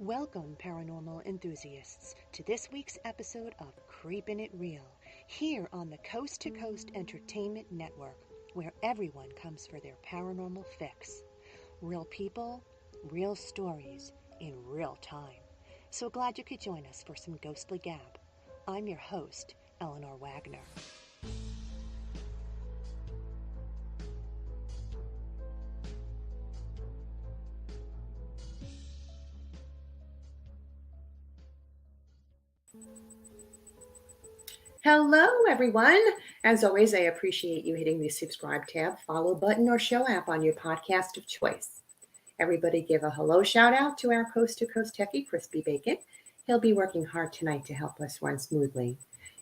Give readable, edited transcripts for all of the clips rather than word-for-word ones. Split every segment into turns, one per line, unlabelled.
Welcome, paranormal enthusiasts, to this week's episode of Creepin It Reel, here on the Coast to Coast Entertainment Network, where everyone comes for their paranormal fix. Real people, real stories, in real time. So glad you could join us for some ghostly gab. I'm your host, Eleanor Wagner.
Hello, everyone. As always, I appreciate you hitting the subscribe tab, follow button, or show app on your podcast of choice. Everybody give a hello shout out to our Coast to Coast techie, Crispy Bacon. He'll be working hard tonight to help us run smoothly.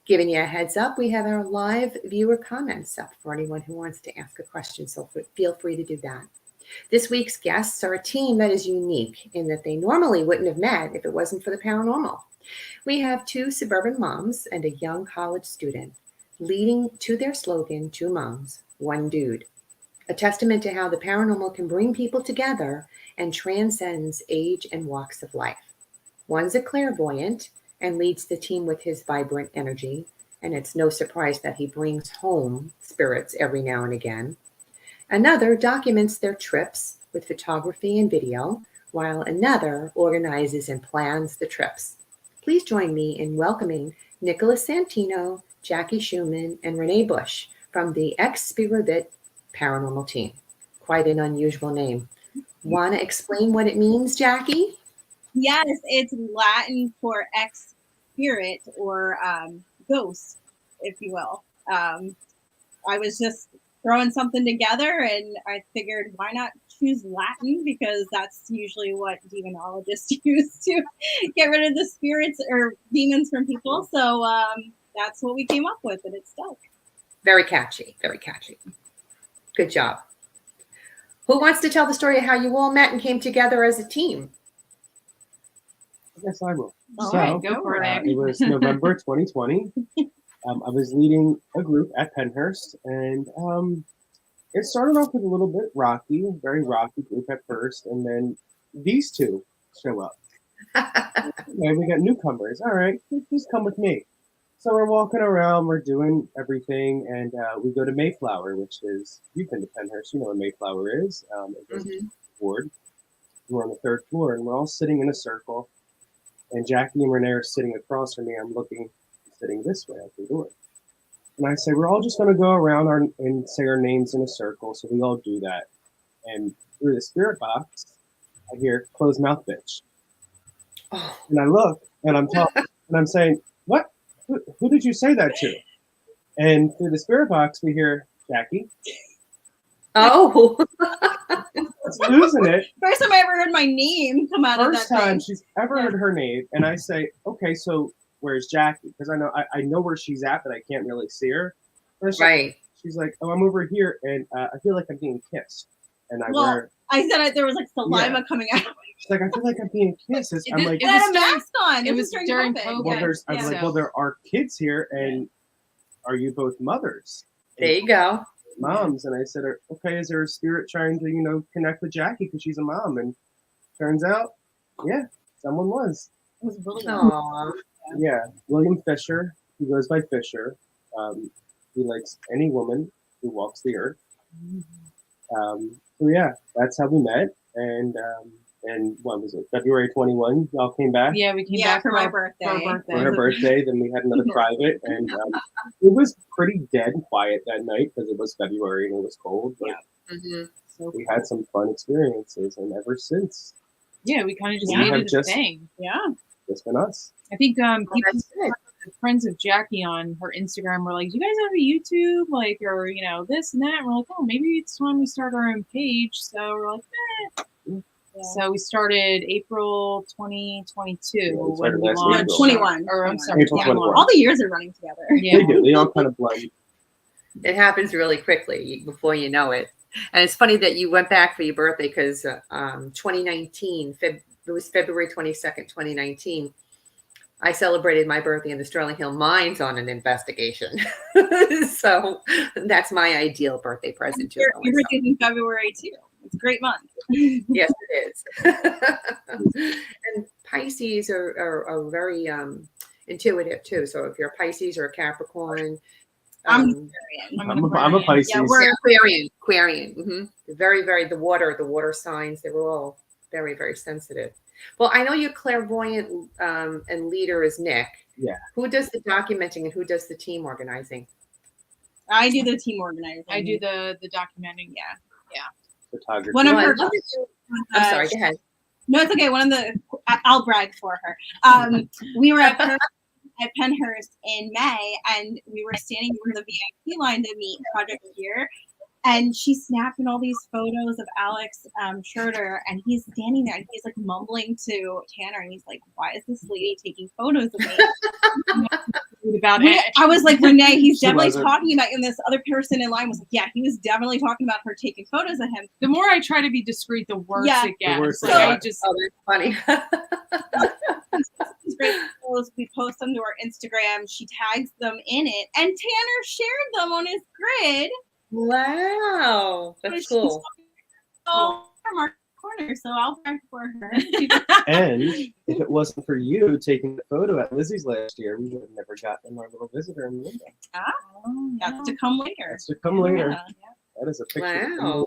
Giving you a heads up, we have our live viewer comments up for anyone who wants to ask a question, so feel free to do that. This week's guests are a team that is unique in that they normally wouldn't have met if it wasn't for the paranormal. We have two suburban moms and a young college student, leading to their slogan, two moms, one dude, a testament to how the paranormal can bring people together and transcends age and walks of life. One's a clairvoyant and leads the team with his vibrant energy, and it's no surprise that he brings home spirits every now and again. Another documents their trips with photography and video, while another organizes and plans the trips. Please join me in welcoming Nicholas Santino, Jackie Schumann, and Renee Bush from the Ex-Spirit Paranormal Team. Quite an unusual name. Want to explain what it means, Jackie?
Yes, it's Latin for ex-spirit or ghost, if you will. I was just throwing something together and I figured why not choose Latin, because that's usually what demonologists use to get rid of the spirits or demons from people. So that's what we came up with, and it stuck.
Very catchy, very catchy. Good job. Who wants to tell the story of how you all met and came together as a team?
I guess I will.
All
So,
right, go for it.
It was November 2020. I was leading a group at Penhurst, and it started off with a little bit rocky, very rocky group at first, and then these two show up. And we got newcomers. All right, just come with me. So we're walking around, we're doing everything, and we go to Mayflower, which is, you've been to Penhurst, you know what Mayflower is. Ward. We're on the third floor, and we're all sitting in a circle, and Jackie and Renee are sitting across from me. I'm sitting this way at the door. And I say, we're all just going to go around and say our names in a circle. So we all do that. And through the spirit box, I hear closed mouth bitch.
Oh.
And I look and I'm talking and I'm saying, what? Who did you say that to? And through the spirit box, we hear Jackie.
Oh.
Losing it.
First time I ever heard my name come out of that
First time
thing.
she's ever heard her name. And I say, okay, so where's Jackie? Because I know where she's at, but I can't really see her.
Right.
She's like, oh, I'm over here, and I feel like I'm being kissed. And
I said there was like saliva coming out.
She's like, I feel like I'm being kissed. I'm like,
It had a mask on.
It was during
COVID.
well,
Yeah.
I'm like, well, there are kids here, and are you both mothers?
There you go.
Moms. And I said, okay, is there a spirit trying to, connect with Jackie because she's a mom? And turns out, yeah, someone was.
It was really
Aww.
Yeah, William Fisher. He goes by Fisher. He likes any woman who walks the earth. So yeah, that's how we met. And what was it? February 21. Y'all came back.
Yeah, we came back
for my birthday.
For her birthday. Then we had another private, and it was pretty dead quiet that night because it was February and it was cold. But
So
we had some fun experiences, and ever since,
yeah, we kind of just
We
made
have
it a
just-
thing.
Yeah.
it's been us.
I think people,
That's it.
friends of Jackie on her Instagram were like, "Do you guys have a YouTube, like, or this and that?" And we're like, "Oh, maybe it's time we start our own page." So we're like, "Eh."
Yeah.
So we started April 2022
Yeah, we
when
started
we
last
launched.
April.
21.
Or I'm sorry,
April
21.
All the years are running together.
Yeah.
They do. They all kind of blend.
It happens really quickly before you know it. And it's funny that you went back for your birthday because 2019, it was February 22nd, 2019. I celebrated my birthday in the Sterling Hill Mines on an investigation. So that's my ideal birthday present.
Your birthday's in February too. It's a great month.
Yes, it is. And Pisces are very intuitive too. So if you're a Pisces or a Capricorn,
I'm
um,
Aquarian.
I'm a Pisces.
Yeah, we're
Aquarian. Very, very the water signs. They were all very, very sensitive. Well, I know your clairvoyant and leader is Nick.
Yeah.
Who does the documenting and who does the team organizing?
I do the team organizing.
I do the documenting.
Yeah.
Photography.
One of
Well, I
her.
love that I'm sorry. Go ahead.
No, it's okay. One of the. I'll brag for her. We were at Penhurst in May, and we were standing in the VIP line to meet Project Gear. And she's snapping all these photos of Alex Schroeder, and he's standing there and he's like mumbling to Tanner, and he's like, "Why is this lady taking photos of me?"
About it.
I was like, Renee, he's
She
definitely
wasn't.
talking about you. And this other person in line was like, yeah, he was definitely talking about her taking photos of him.
The more I try to be discreet, the worse
Yeah.
it gets.
worse it
Like, I
gets.
just
Oh, that's funny.
These great photos, we post them to our Instagram. She tags them in it, and Tanner shared them on his grid.
Wow, that's cool.
Oh, from our corner, so I'll brag for her.
And if it wasn't for you taking the photo at Lizzie's last year, we would have never gotten our little visitor in the window.
That's to come later.
That's to come later.
Yeah.
That is a picture.
Wow.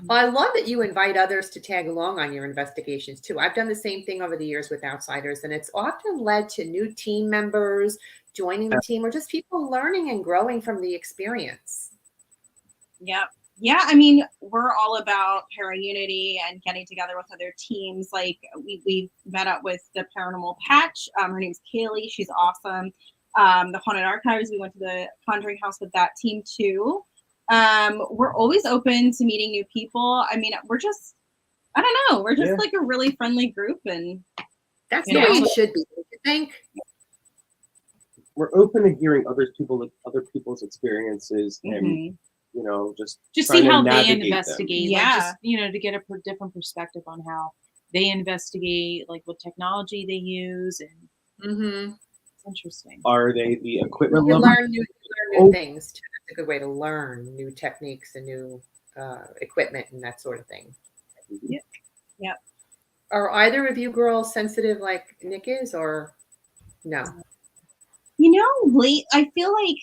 Well, I love that you invite others to tag along on your investigations too. I've done the same thing over the years with outsiders, and it's often led to new team members joining the team or just people learning and growing from the experience.
Yep. Yeah, I mean, we're all about para-unity and getting together with other teams. Like, we met up with the Paranormal Patch. Her name's Kaylee. She's awesome. The Haunted Archives, we went to the Conjuring House with that team, too. We're always open to meeting new people. I mean, we're just, I don't know, we're just like a really friendly group. And
that's the way it should be, don't you think?
We're open to hearing other people's experiences and you know, just
see how they
navigate
investigate.
them.
Like, just, you know, to get a different perspective on how they investigate, like what technology they use, and it's interesting.
Are they the equipment
You
level?
learn new things too. It's a good way to learn new techniques and new equipment and that sort of thing.
Yep.
Are either of you girls sensitive like Nick is, or no?
You know, I feel like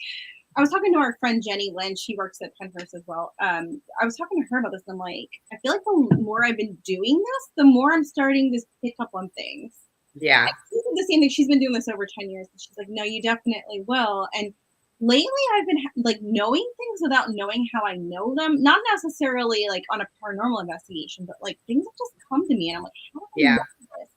I was talking to our friend Jenny Lynn. She works at Penhurst as well. I was talking to her about this, and I'm like, I feel like the more I've been doing this, the more I'm starting to pick up on things.
Yeah.
The same thing. She's been doing this over 10 years. And she's like, no, you definitely will. And lately I've been like knowing things without knowing how I know them. Not necessarily like on a paranormal investigation, but like things have just come to me. And I'm like, how do I know this?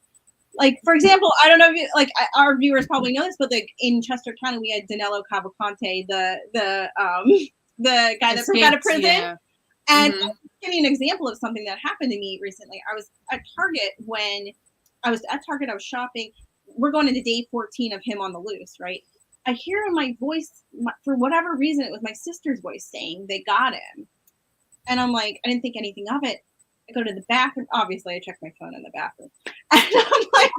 Like, for example, I don't know if you, like our viewers probably know this, but like in Chester County, we had Danilo Cavalcante, the guy that broke out of prison.
Yeah.
And I'll give you an example of something that happened to me recently. I was at Target when I was shopping. We're going into day 14 of him on the loose, right? I hear in my voice, for whatever reason, it was my sister's voice saying they got him. And I'm like, I didn't think anything of it. I go to the bathroom. Obviously, I check my phone in the bathroom. And I'm like,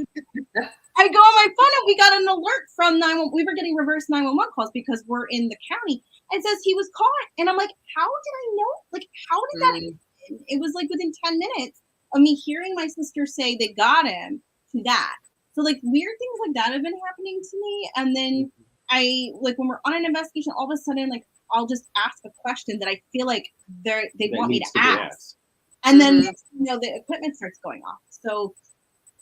I go on my phone and we got an alert from 911. We were getting reverse 911 calls because we're in the county. And it says he was caught. And I'm like, how did I know? Like, how did that happen? It was like within 10 minutes of me hearing my sister say they got him to that. So like weird things like that have been happening to me. And then I like when we're on an investigation, all of a sudden, like I'll just ask a question that I feel like they want me to ask. And then you know the equipment starts going off. So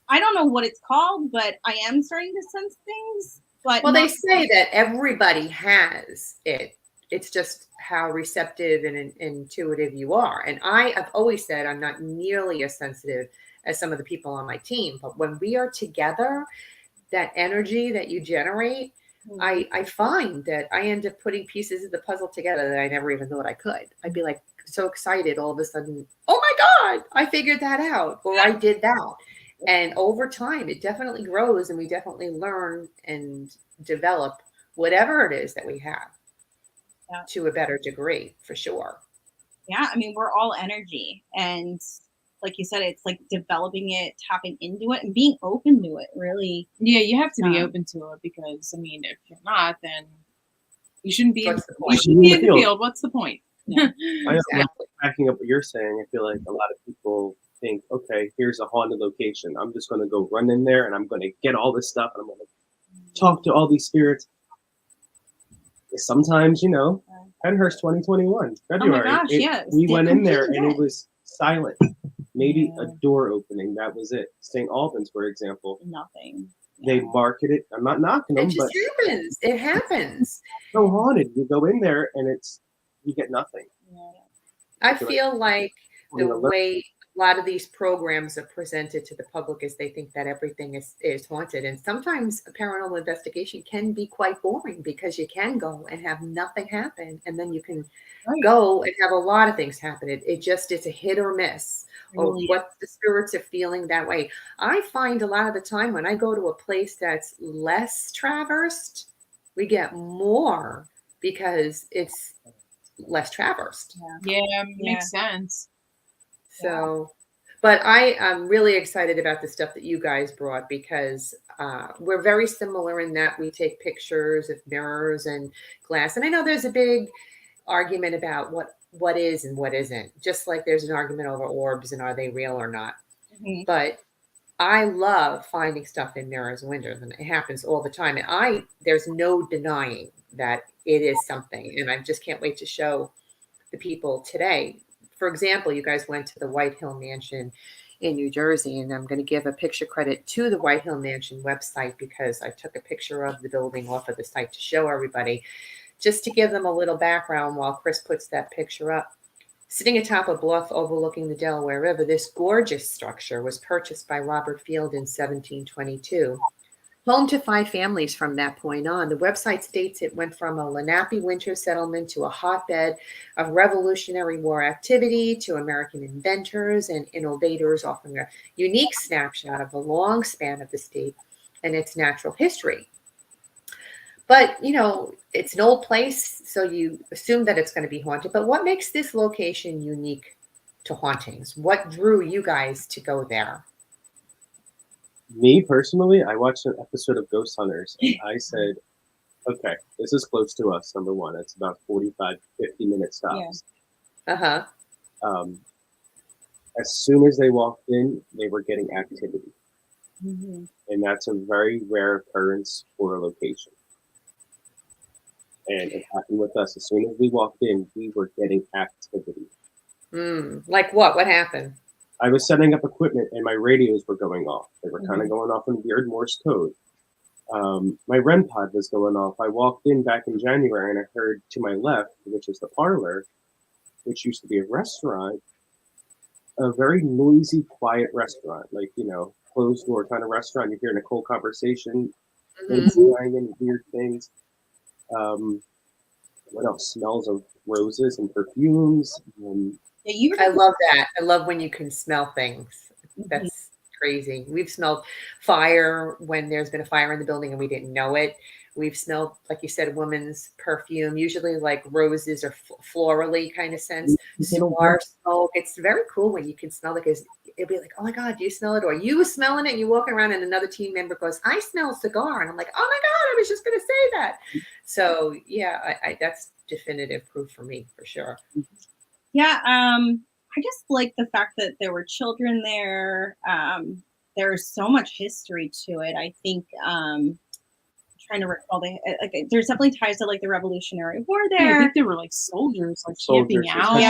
I don't know what it's called, but I am starting to sense things. But
well, they say that everybody has it. It's just how receptive and intuitive you are. And I've always said I'm not nearly as sensitive as some of the people on my team. But when we are together, that energy that you generate, I find that I end up putting pieces of the puzzle together that I never even thought I could. I'd be like so excited all of a sudden, oh my God, I figured that out, or I did that. And over time, it definitely grows and we definitely learn and develop whatever it is that we have to a better degree, for sure.
Yeah, I mean, we're all energy. And like you said, it's like developing it, tapping into it, and being open to it, really.
Yeah, you have to be open to it because, I mean, if you're not, then you shouldn't be in the field. What's the point?
I know,
Exactly.
backing up what you're saying, I feel like a lot of people think, okay, here's a haunted location. I'm just going to go run in there and I'm going to get all this stuff and I'm going to talk to all these spirits. Sometimes, Penhurst 2021, February.
gosh, yes.
We went in there
Completely
and it
dead.
was silent. Maybe
Yeah.
a door opening. That was it. St. Albans, for example.
Nothing.
They market it. I'm not knocking them,
It just
but
happens. It happens.
so haunted. You go in there and you get nothing.
Yeah.
I feel like the
You know,
way a lot of these programs are presented to the public is they think that everything is haunted. And sometimes a paranormal investigation can be quite boring because you can go and have nothing happen. And then you can
Right.
go and have a lot of things happen. It's a hit or miss of
Really
what the spirits are feeling that way. I find a lot of the time when I go to a place that's less traversed, we get more because it's less traversed.
Yeah, makes sense.
So, but I'm really excited about the stuff that you guys brought because we're very similar in that we take pictures of mirrors and glass. And I know there's a big argument about what is and what isn't, just like there's an argument over orbs and are they real or not.
Mhm.
But I love finding stuff in mirrors and windows, and it happens all the time. And there's no denying that it is something. And I just can't wait to show the people today. For example, you guys went to the White Hill Mansion in New Jersey, and I'm going to give a picture credit to the White Hill Mansion website because I took a picture of the building off of the site to show everybody, just to give them a little background while Chris puts that picture up. Sitting atop a bluff overlooking the Delaware River, this gorgeous structure was purchased by Robert Field in 1722. Home to 5 families from that point on. The website states it went from a Lenape winter settlement to a hotbed of Revolutionary War activity to American inventors and innovators, offering a unique snapshot of the long span of the state and its natural history. But, it's an old place, so you assume that it's going to be haunted. But what makes this location unique to hauntings? What drew you guys to go there?
Me personally, I watched an episode of Ghost Hunters and I said, okay, this is close to us, number one. It's about 45, 50-minute stops.
Uh-huh.
As soon as they walked in, they were getting activity.
Mm-hmm.
And that's a very rare occurrence for a location. And it happened with us. As soon as we walked in, we were getting activity.
Like what? What happened?
I was setting up equipment and my radios were going off. They were kind of going off in weird Morse code. My REM pod was going off. I walked in back in January and I heard to my left, which is the parlor, which used to be a restaurant, a very noisy, quiet restaurant, like, closed door kind of restaurant. You're hearing a cold conversation, and weird things. What else? Smells of roses and perfumes.
I love that. I love when you can smell things. That's crazy. We've smelled fire when there's been a fire in the building and we didn't know it. We've smelled, like you said, a woman's perfume, usually like roses or florally kind of scents. Cigar smoke. It's very cool when you can smell it because it'll be like, oh my God, do you smell it? Or you were smelling it and you're walking around and another team member goes, I smell a cigar. And I'm like, oh my God, I was just going to say that. So yeah, I that's definitive proof for me, for sure.
Yeah, I just like the fact that there were children there. There's so much history to it. I think trying to recall there's definitely ties to like the Revolutionary War there.
Yeah, I think there were like soldiers camping out.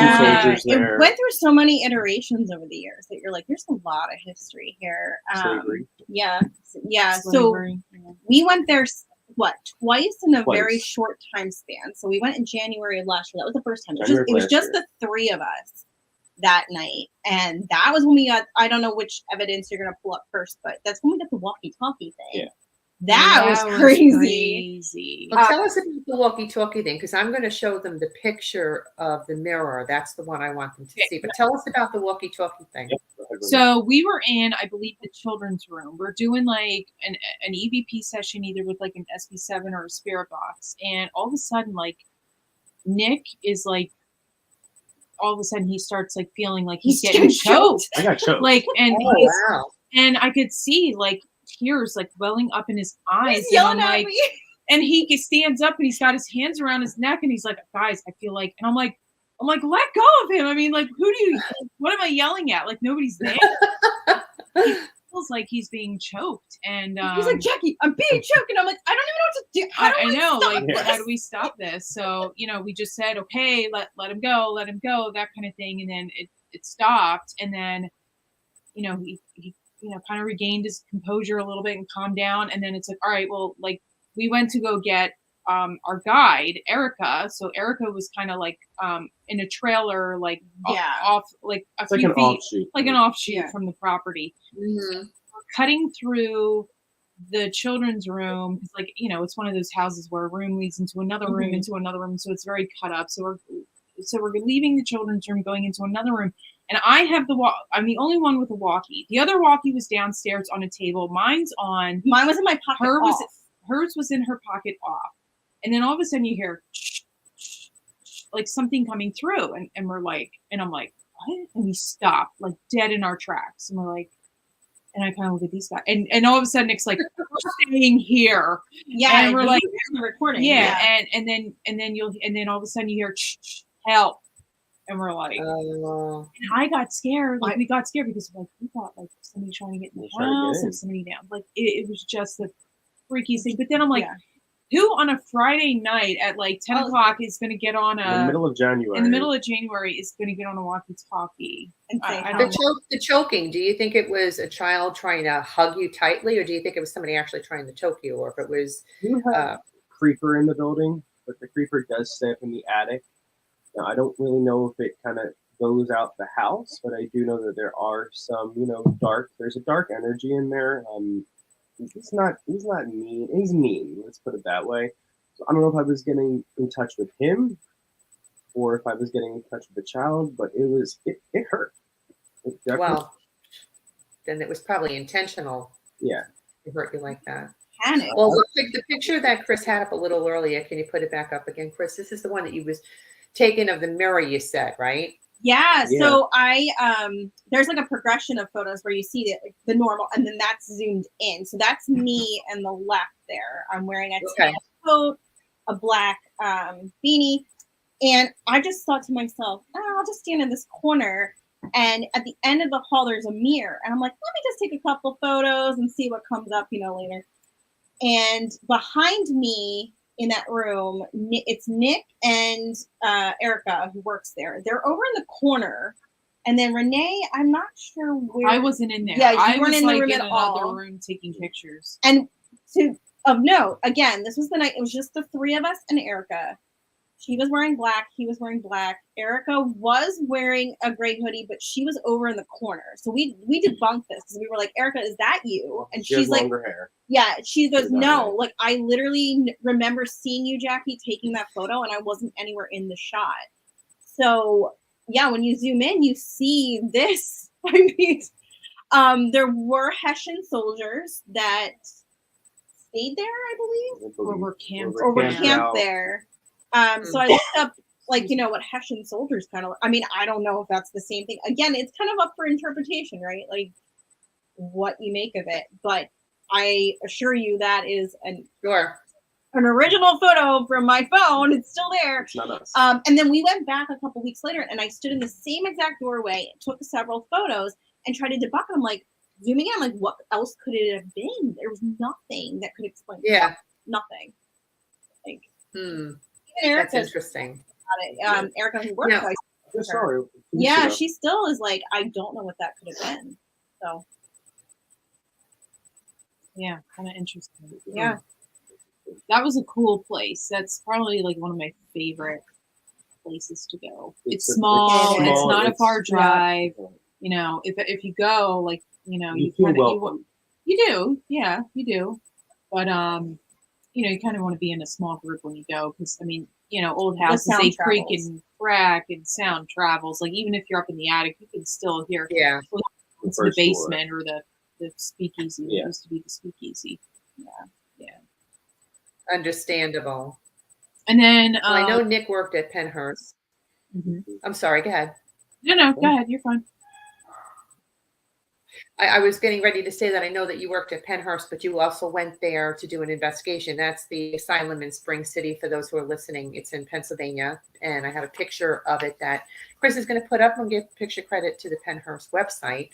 Soldiers there.
It went through so many iterations over the years that you're like, there's a lot of history here.
Slavery.
Yeah.
Slavery.
So we went there twice in a very short time span. So we went in January of last year. That was the first time. It was just the 3 of us that night. And that was when we got, I don't know which evidence you're going to pull up first, but that's when we got the walkie-talkie thing.
Yeah.
That was crazy.
Well, tell us about the walkie-talkie thing, because I'm going to show them the picture of the mirror. That's the one I want them to see. But tell us about the walkie-talkie thing.
So we were in, I believe, the children's room. We're doing like an EVP session, either with like an SB7 or a spirit box. And all of a sudden, like, Nick is like, all of a sudden he starts like feeling like he's getting choked.
I got choked.
Like, and
wow.
And I could see like tears like welling up in his eyes.
He's yelling at me.
And he stands up and he's got his hands around his neck and he's like, guys, I feel like, and I'm like, I'm like, let go of him. I mean, like, what am I yelling at? Like, nobody's there. He feels like he's being choked. And
He's like, Jackie, I'm being choked. And I'm like, I don't even know what to do. How do
I know,
stop
like,
this?
how do we stop this? So, we just said, okay, let him go, that kind of thing. And then it stopped. And then, he kind of regained his composure a little bit and calmed down. And then it's like, all right, well, like, we went to go get our guide, Erica. So Erica was kind of like in a trailer, like off like a
It's like
few
an
feet,
offshoot.
like an offshoot
Yeah.
from the property.
Mm-hmm.
Cutting through the children's room, because it's one of those houses where a room leads into another room, into another room, so it's very cut up. So we're leaving the children's room, going into another room, and I have I'm the only one with a walkie. The other walkie was downstairs on a table. Mine
was in my pocket.
Hers was in her pocket off. And then all of a sudden you hear like something coming through, and we're like, and I'm like, what? And we stop, like, dead in our tracks, and we're like, and I kind of look at these guys, and all of a sudden it's like, we're staying here,
Yeah,
and we're like,
recording,
and then all of a sudden you hear help, and we're like, and I got scared, like, we got scared because, like, we thought, like, somebody trying to get in the house and somebody down, like, it was just the freakiest thing. But then I'm like, who on a Friday night at like 10 o'clock is going to get on
in the middle of January?
In the middle of January is going to get on a walkie-talkie and say,
the choking. Do you think it was a child trying to hug you tightly, or do you think it was somebody actually trying to choke you, or if it was?
You have creeper in the building, but the creeper does stay up in the attic. Now, I don't really know if it kind of goes out the house, but I do know that there are some, there's a dark energy in there. He's not mean. He's mean. Let's put it that way. So I don't know if I was getting in touch with him or if I was getting in touch with the child, but it hurt.
Well, then it was probably intentional.
Yeah.
To hurt you like that.
Panic.
Well, the picture that Chris had up a little earlier, can you put it back up again, Chris? This is the one that you was taken of the mirror, you said, right?
Yeah. So I there's like a progression of photos where you see the normal, and then that's zoomed in. So that's me and the left there. I'm wearing a tan coat, a black beanie, and I just thought to myself, I'll just stand in this corner. And at the end of the hall, there's a mirror, and I'm like, let me just take a couple photos and see what comes up, later. And behind me in that room, it's Nick and Erica who works there. They're over in the corner, and then Renee, I'm not sure where.
I wasn't in there.
Yeah,
I
weren't
was
in the
like
room
in
at
another
all.
room taking pictures.
And of note, again, this was the night. It was just the three of us and Erica. She was wearing black. He was wearing black. Erica was wearing a gray hoodie, but she was over in the corner. So we debunked this because we were like, Erica, is that you? And she's like,
longer hair.
Yeah. She goes, no. Like, I literally remember seeing you, Jackie, taking that photo, and I wasn't anywhere in the shot. So yeah, when you zoom in, you see this. I mean, there were Hessian soldiers that stayed there, I believe,
or were camped
there. So I looked up, what Hessian soldiers kind of. I mean, I don't know if that's the same thing. Again, it's kind of up for interpretation, right? Like, what you make of it. But I assure you that is an original photo from my phone. It's still there.
It's not us.
And then we went back a couple weeks later, and I stood in the same exact doorway, took several photos, and tried to debunk it. I'm like, zooming in, I'm like, what else could it have been? There was nothing that could explain.
Yeah.
Nothing. Like,
that's interesting.
Erica, who worked with her. Yeah, she still is like, I don't know what that could have been. So.
Yeah, kind of interesting.
Yeah.
That was a cool place. That's probably like one of my favorite places to go. It's small. It's not a far drive. Yeah. If you go, like, you do. Yeah, you do. But, you kind of want to be in a small group when you go. Because, I mean, old houses, they creak and crack and sound travels. Like, even if you're up in the attic, you can still hear into the basement or the speakeasy. Yeah. It used to be the speakeasy. Yeah.
Understandable.
And then
I know Nick worked at Pennhurst. I'm sorry, go ahead.
No, go ahead. You're fine.
I was getting ready to say that I know that you worked at Pennhurst, but you also went there to do an investigation. That's the asylum in Spring City. For those who are listening, it's in Pennsylvania, and I have a picture of it that Chris is going to put up and give picture credit to the Pennhurst website.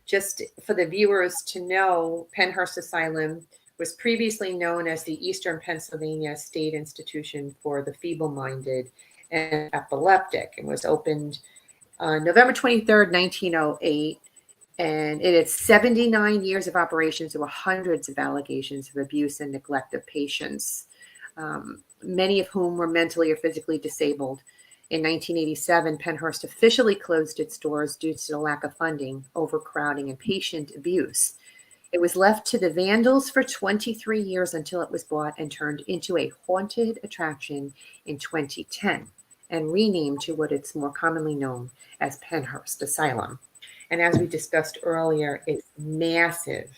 Just for the viewers to know, Pennhurst Asylum was previously known as the Eastern Pennsylvania State Institution for the Feeble-Minded and Epileptic, and was opened on November 23rd, 1908. And it had 79 years of operations. There were hundreds of allegations of abuse and neglect of patients, many of whom were mentally or physically disabled. In 1987, Pennhurst officially closed its doors due to the lack of funding, overcrowding, and patient abuse. It was left to the vandals for 23 years until it was bought and turned into a haunted attraction in 2010 and renamed to what it's more commonly known as Pennhurst Asylum. And as we discussed earlier, it's massive.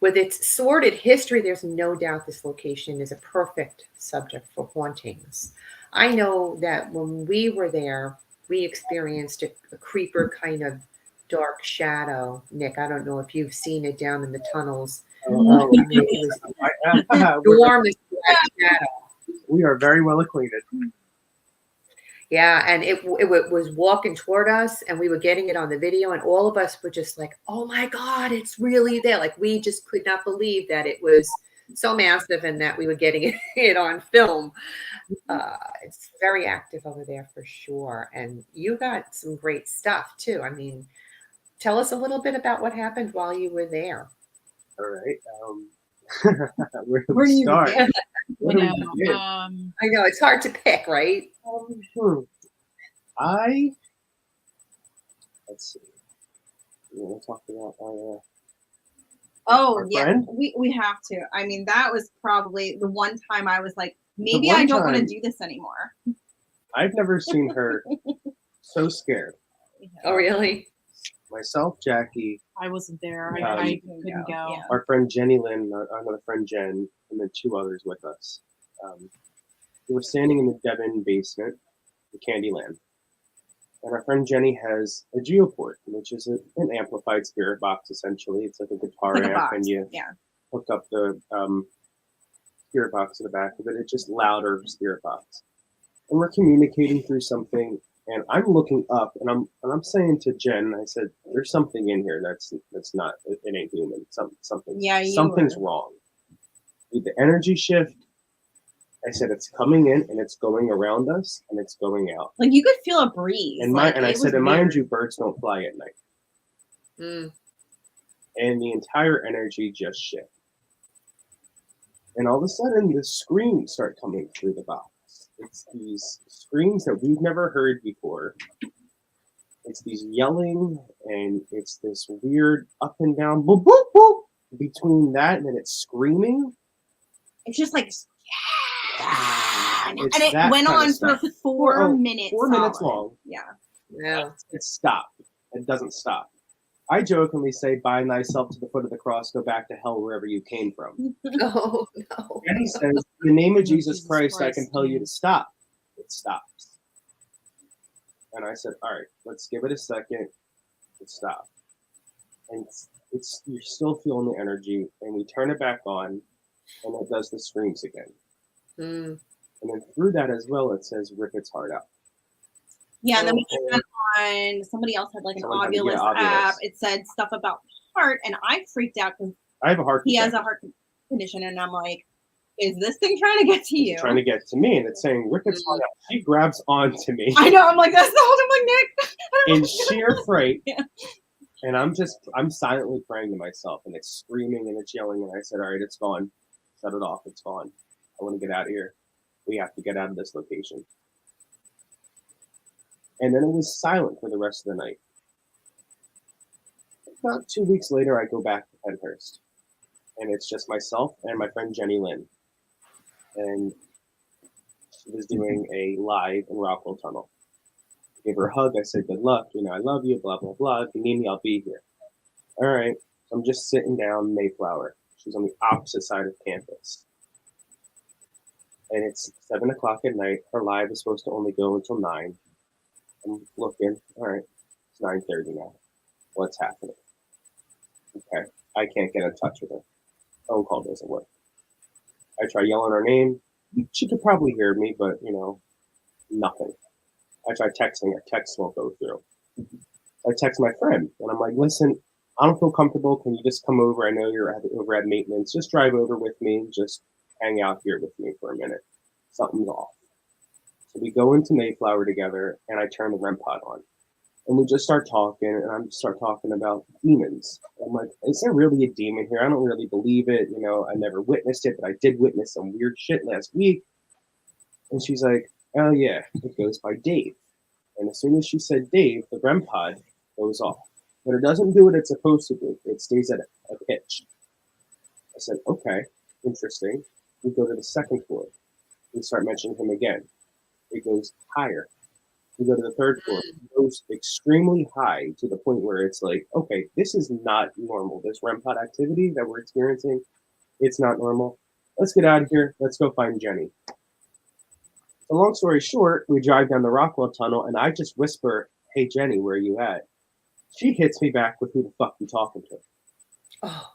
With its sordid history, there's no doubt this location is a perfect subject for hauntings. I know that when we were there, we experienced a creeper kind of dark shadow. Nick, I don't know if you've seen it down in the tunnels.
Oh,
I mean, it was enormous black shadow.
we are very well acquainted.
Yeah, and it was walking toward us, and we were getting it on the video, and all of us were just like, "Oh my God, it's really there!" Like we just could not believe that it was so massive, and that we were getting it on film. It's very active over there for sure, and you got some great stuff too. I mean, tell us a little bit about what happened while you were there.
All right. Where do
Where do
we
you
start?
begin?
Where do we begin?
I know it's hard to pick, right?
Let's see. You want to talk about
Oh
our
yeah,
friend?
we have to. I mean, that was probably the one time I was like, maybe
one
I don't want to
time-
do this anymore.
I've never seen her so scared.
Oh, really?
Myself, Jackie,
I wasn't there.
Um,
I couldn't go.
Yeah.
our friend Jenny Lynn, our another friend Jen, and then two others with us. We were standing in the Devon basement, the Candyland. And our friend Jenny has a geoport, which is an amplified spirit box, essentially. It's like a guitar
Like a
amp,
box.
and you
Yeah.
hook up the spirit box to the back of it. It's just louder spirit box. And we're communicating through something, and I'm looking up, and I'm saying to Jen, I said, "There's something in here that's not, it ain't human. Something's
were.
wrong. The energy shift." I said, "It's coming in and it's going around us and it's going out."
Like you could feel a breeze.
And
like,
I
it
said,
was
"And mind
weird.
you, birds don't fly at night."
Mm.
And the entire energy just shifted. And all of a sudden, the screams start coming through the box. It's these screams that we've never heard before. It's these yelling, and it's this weird up and down boop boop boop. Between that and then it's screaming.
It's just like, and
It's
it
that
went
kind of
on for
stuff.
4 minutes.
4 minutes
solid.
long.
Yeah.
Yeah.
It stopped. It doesn't stop. I jokingly say, "Bind thyself to the foot of the cross, go back to hell wherever you came from."
Oh no.
And he says, "In the name of Jesus
Jesus
Christ, I
Christ,
compel you
yeah.
to stop." It stops. And I said, "All right, let's give it a second." It stopped. And it's you're still feeling the energy, and we turn it back on, and it does the screams again.
Mm.
And then through that as well, it says, "Rip its heart out."
Yeah, and then we
Oh,
had on, somebody else had like an
Someone had- yeah,
Ovilus
Ovilus.
app. It said stuff about heart, and I freaked out because
I have a heart
he has
condition.
a heart condition, and I'm like, is this thing trying to get to you?
It's trying to get to me, and it's saying, "Rip its heart out." She grabs onto me.
I know, I'm like, that's the whole time, like, Nick. I don't
In
know.
sheer fright.
Yeah.
And I'm silently praying to myself, and it's screaming and it's yelling, and I said, "All right, it's gone. Shut it off. It's gone. I want to get out of here. We have to get out of this location." And then it was silent for the rest of the night. About 2 weeks later, I go back to Pennhurst, and it's just myself and my friend Jenny Lynn. And she was doing a live in Rockwell Tunnel. I gave her a hug. I said, "Good luck. I love you, blah, blah, blah. If you need me, I'll be here." All right. I'm just sitting down Mayflower. She's on the opposite side of campus. And it's 7 o'clock at night. Her live is supposed to only go until 9. I'm looking. All right. It's 9:30 now. What's happening? Okay, I can't get in touch with her. Phone call doesn't work. I try yelling her name. She could probably hear me, but nothing. I try texting her. Text won't go through. I text my friend, and I'm like, listen, I don't feel comfortable. Can you just come over? I know you're over at maintenance. Just drive over with me. Just hang out here with me for a minute. Something's off. So we go into Mayflower together, and I turn the REM pod on. And we just start talking, and I start talking about demons. I'm like, is there really a demon here? I don't really believe it. I never witnessed it, but I did witness some weird shit last week. And she's like, oh, yeah, it goes by Dave. And as soon as she said Dave, the REM pod goes off. But it doesn't do what it's supposed to do. It stays at a pitch. I said, okay, interesting. We go to the second floor. We start mentioning him again. It goes higher. We go to the third floor. It goes extremely high to the point where it's like, okay, this is not normal. This REM pod activity that we're experiencing, it's not normal. Let's get out of here. Let's go find Jenny. So long story short, we drive down the Rockwell Tunnel, and I just whisper, hey, Jenny, where are you at? She hits me back with, who the fuck you talking to?
Oh.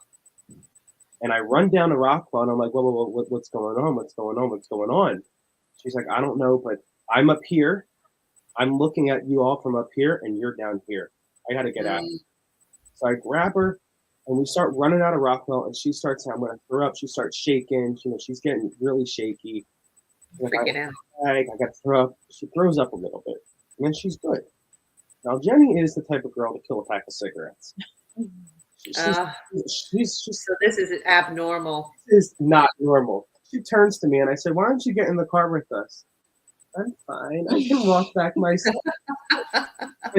And I run down to Rockwell, and I'm like, whoa, what's going on? What's going on? What's going on? She's like, I don't know, but I'm up here. I'm looking at you all from up here, and you're down here. I got to get out. So I grab her, and we start running out of Rockwell, and she starts, I'm going to throw up. She starts shaking. She's getting really shaky.
Freaking out.
I got to throw up. She throws up a little bit, and then she's good. Now, Jenny is the type of girl to kill a pack of cigarettes.
So this is abnormal.
This is not normal. She turns to me, and I said, why don't you get in the car with us? I'm fine. I can walk back myself. I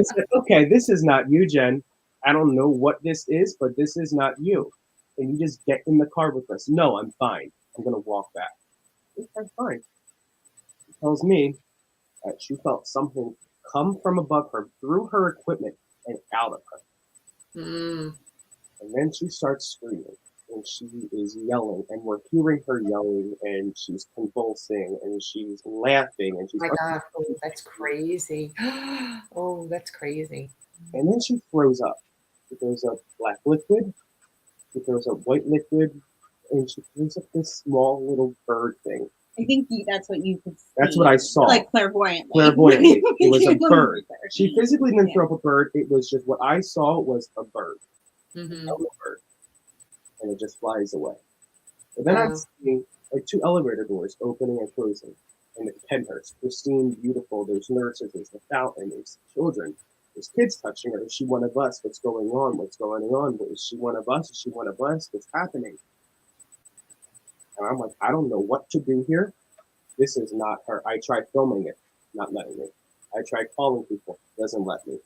said, okay, this is not you, Jen. I don't know what this is, but this is not you. Can you just get in the car with us? No, I'm fine. I'm going to walk back. Okay, fine. She tells me that she felt something come from above her, through her equipment, and out of her. And then she starts screaming, and she is yelling, and we're hearing her yelling, and she's convulsing, and she's laughing, and she's...
Oh my God, that's crazy. Oh, that's crazy.
And then she throws up. She throws up black liquid, she throws up white liquid, and she throws up this small little bird thing.
I think that's what you could see.
That's what I saw.
Like clairvoyantly.
Clairvoyantly. It was a bird. She physically didn't throw up a bird. It was just what I saw was a bird.
Mm-hmm.
A bird. And it just flies away. But then I see like two elevator doors opening and closing. And it's Penhurst. Pristine, beautiful. There's nurses. There's the fountain. There's children. There's kids touching her. Is she one of us? What's going on? What's going on? Is she one of us? Is she one of us? What's happening? And I'm like, I don't know what to do here. This is not her. I tried filming it, not letting me. I tried calling people, doesn't let me.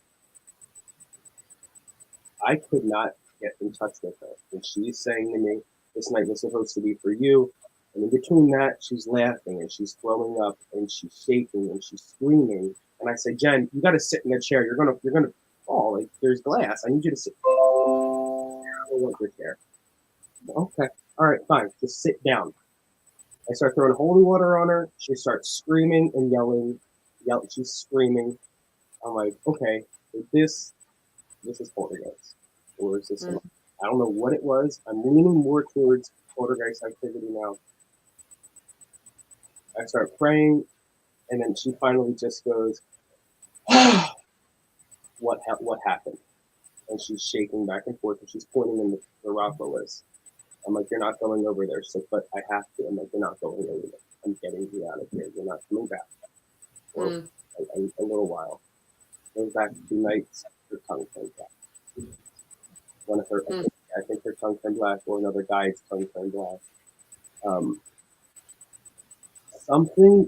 I could not get in touch with her. And she's saying to me, this night was supposed to be for you. And in between that, she's laughing and she's throwing up and she's shaking and she's screaming. And I say, Jen, you got to sit in a chair. You're gonna fall. Like, there's glass. I need you to sit. I don't want your chair. Okay. All right, fine. Just sit down. I start throwing holy water on her. She starts screaming and yelling. She's screaming. I'm like, okay, this is poltergeist. Or is this I don't know what it was. I'm leaning more towards poltergeist activity now. I start praying, and then she finally just goes, what happened? And she's shaking back and forth, and she's pointing in the Rockwell list. I'm like, you're not going over there. She's like, but I have to. I'm like, you're not going over there. I'm getting you out of here. You're not coming back. For a little while. Goes back 2 nights, her tongue turned black. One of her, I think her tongue turned black, or another guy's tongue turned black.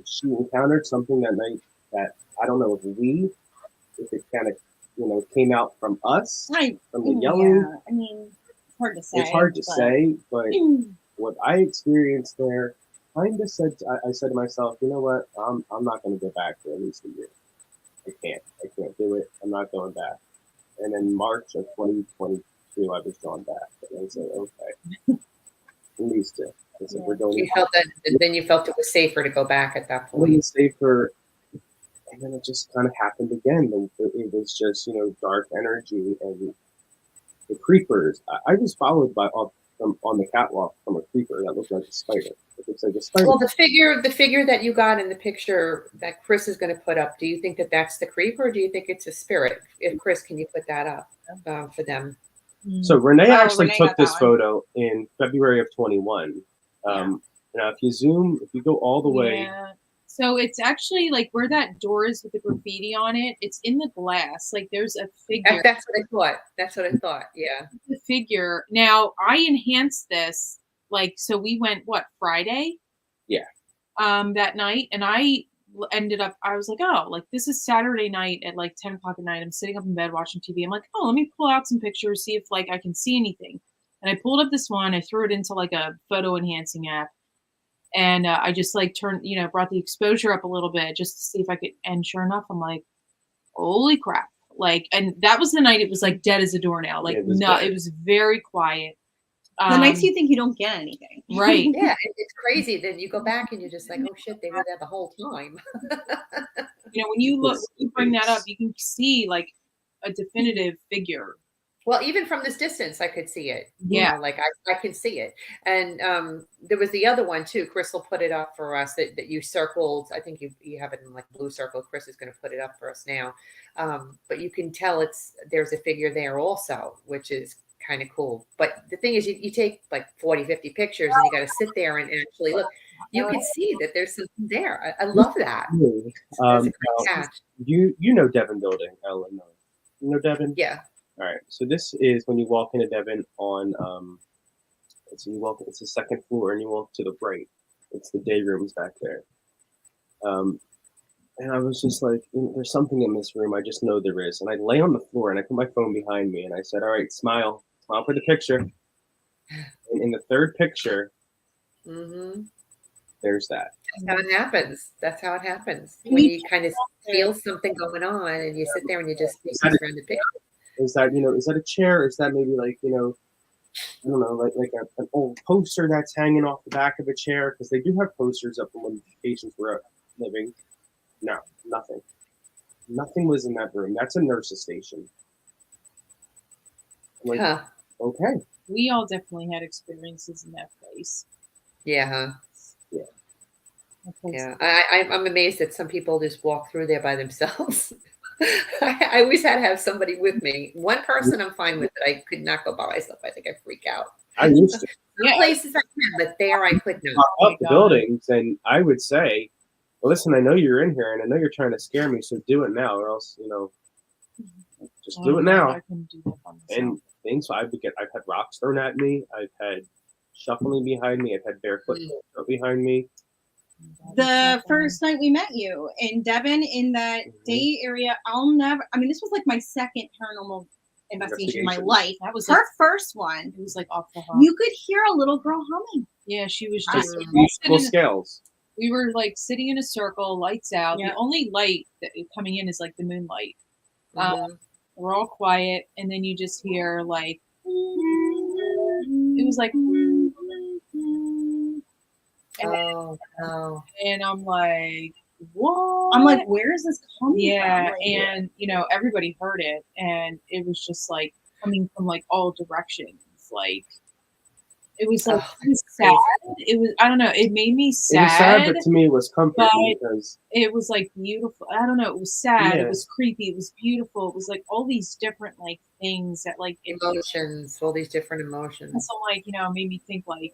She encountered something that night that I don't know if it kind of, came out from us, from the yelling.
Yeah, I mean, it's hard to say.
It's hard to say, but what I experienced there, I said to myself, you know what, I'm not going to go back for at least a year. I can't do it. I'm not going back. And in March of 2022, I was going back. And I said, okay, at least I said, we're going.
You felt that, then you felt it was safer to go back at that point.
It was safer. And then it just kind of happened again. It was just, dark energy, and the creepers. I was followed by on the catwalk from a creeper that looked like a spider. It looks like a spider.
Well, the figure that you got in the picture that Chris is going to put up, do you think that that's the creeper, or do you think it's a spirit? If Chris, can you put that up for them?
So Renee actually
Renee
took
got that
this
one.
photo in February of 21. Now, if you go all the way.
Yeah. So it's actually like where that door is with the graffiti on it. It's in the glass. Like there's a figure.
That's what I thought. That's what I thought. Yeah.
The figure. Now I enhanced this. Like, so we went Friday?
Yeah.
That night, and I was like, oh, like this is Saturday night at like 10 o'clock at night. I'm sitting up in bed watching TV. I'm like, oh, let me pull out some pictures, see if like I can see anything. And I pulled up this one. I threw it into like a photo enhancing app. And I just like brought the exposure up a little bit just to see if I could. And sure enough, I'm like, holy crap. Like, and that was the night it was like dead as a doornail. Like, it was very quiet.
The nights you think you don't get anything.
Right.
Yeah, it's crazy. Then you go back and you're just like, oh shit, they were there the whole time.
When you bring that up, you can see like a definitive figure.
Well, even from this distance, I could see it.
Yeah.
Like I can see it. And there was the other one too. Crystal put it up for us that you circled. I think you have it in like blue circle. Chris is going to put it up for us now. But you can tell there's a figure there also, which is kind of cool. But the thing is, you take like 40, 50 pictures and you got to sit there and actually look. You can see that there's something there. I love that. That's a great catch.
You know Devon Building, Eleanor. You know Devon?
Yeah.
All right. So this is when you walk into Devon on it's the second floor and you walk to the right. It's the day rooms back there. And I was just like, there's something in this room. I just know there is. And I lay on the floor and I put my phone behind me and I said, all right, smile for the picture. And in the third picture, there's that.
That's how it happens. When you kind of feel something going on and you sit there and you just think around the picture.
Is that a chair? Is that maybe like, I don't know, like an old poster that's hanging off the back of a chair? Because they do have posters up from when patients were living. No, nothing. Nothing was in that room. That's a nurse's station. I'm like, okay.
We all definitely had experiences in that place.
Yeah.
Yeah.
Yeah. I'm amazed that some people just walk through there by themselves. I always had to have somebody with me. One person I'm fine with, but I could not go by myself. I think I freak out.
I used to.
Some places I can, but there I could not.
Up the buildings, and I would say, well, listen, I know you're in here, and I know you're trying to scare me, so do it now, or else, just do it now.
I couldn't do that by myself.
And things, I've had rocks thrown at me. I've had shuffling behind me. I've had barefoot behind me.
The first night we met you in Devon in that day area, this was like my second paranormal investigation in my life.
That was
her first one.
It was like off the hook.
You could hear a little girl humming.
Yeah, she was just
musical scales.
We were like sitting in a circle, lights out.
Yeah.
The only light that coming in is like the moonlight. We're all quiet, and then you just hear like it was like. And I'm like, what?
I'm like, where is this coming from?
Yeah, and everybody heard it, and it was just like coming from like all directions. Like it was like sad. It was, I don't know, it made me sad.
It was sad, but to me it was comforting because
it was like beautiful. I don't know, it was sad,
yeah.
It was creepy, it was beautiful, it was like all these different like things that like
Emotions, all these different emotions.
So like, made me think like,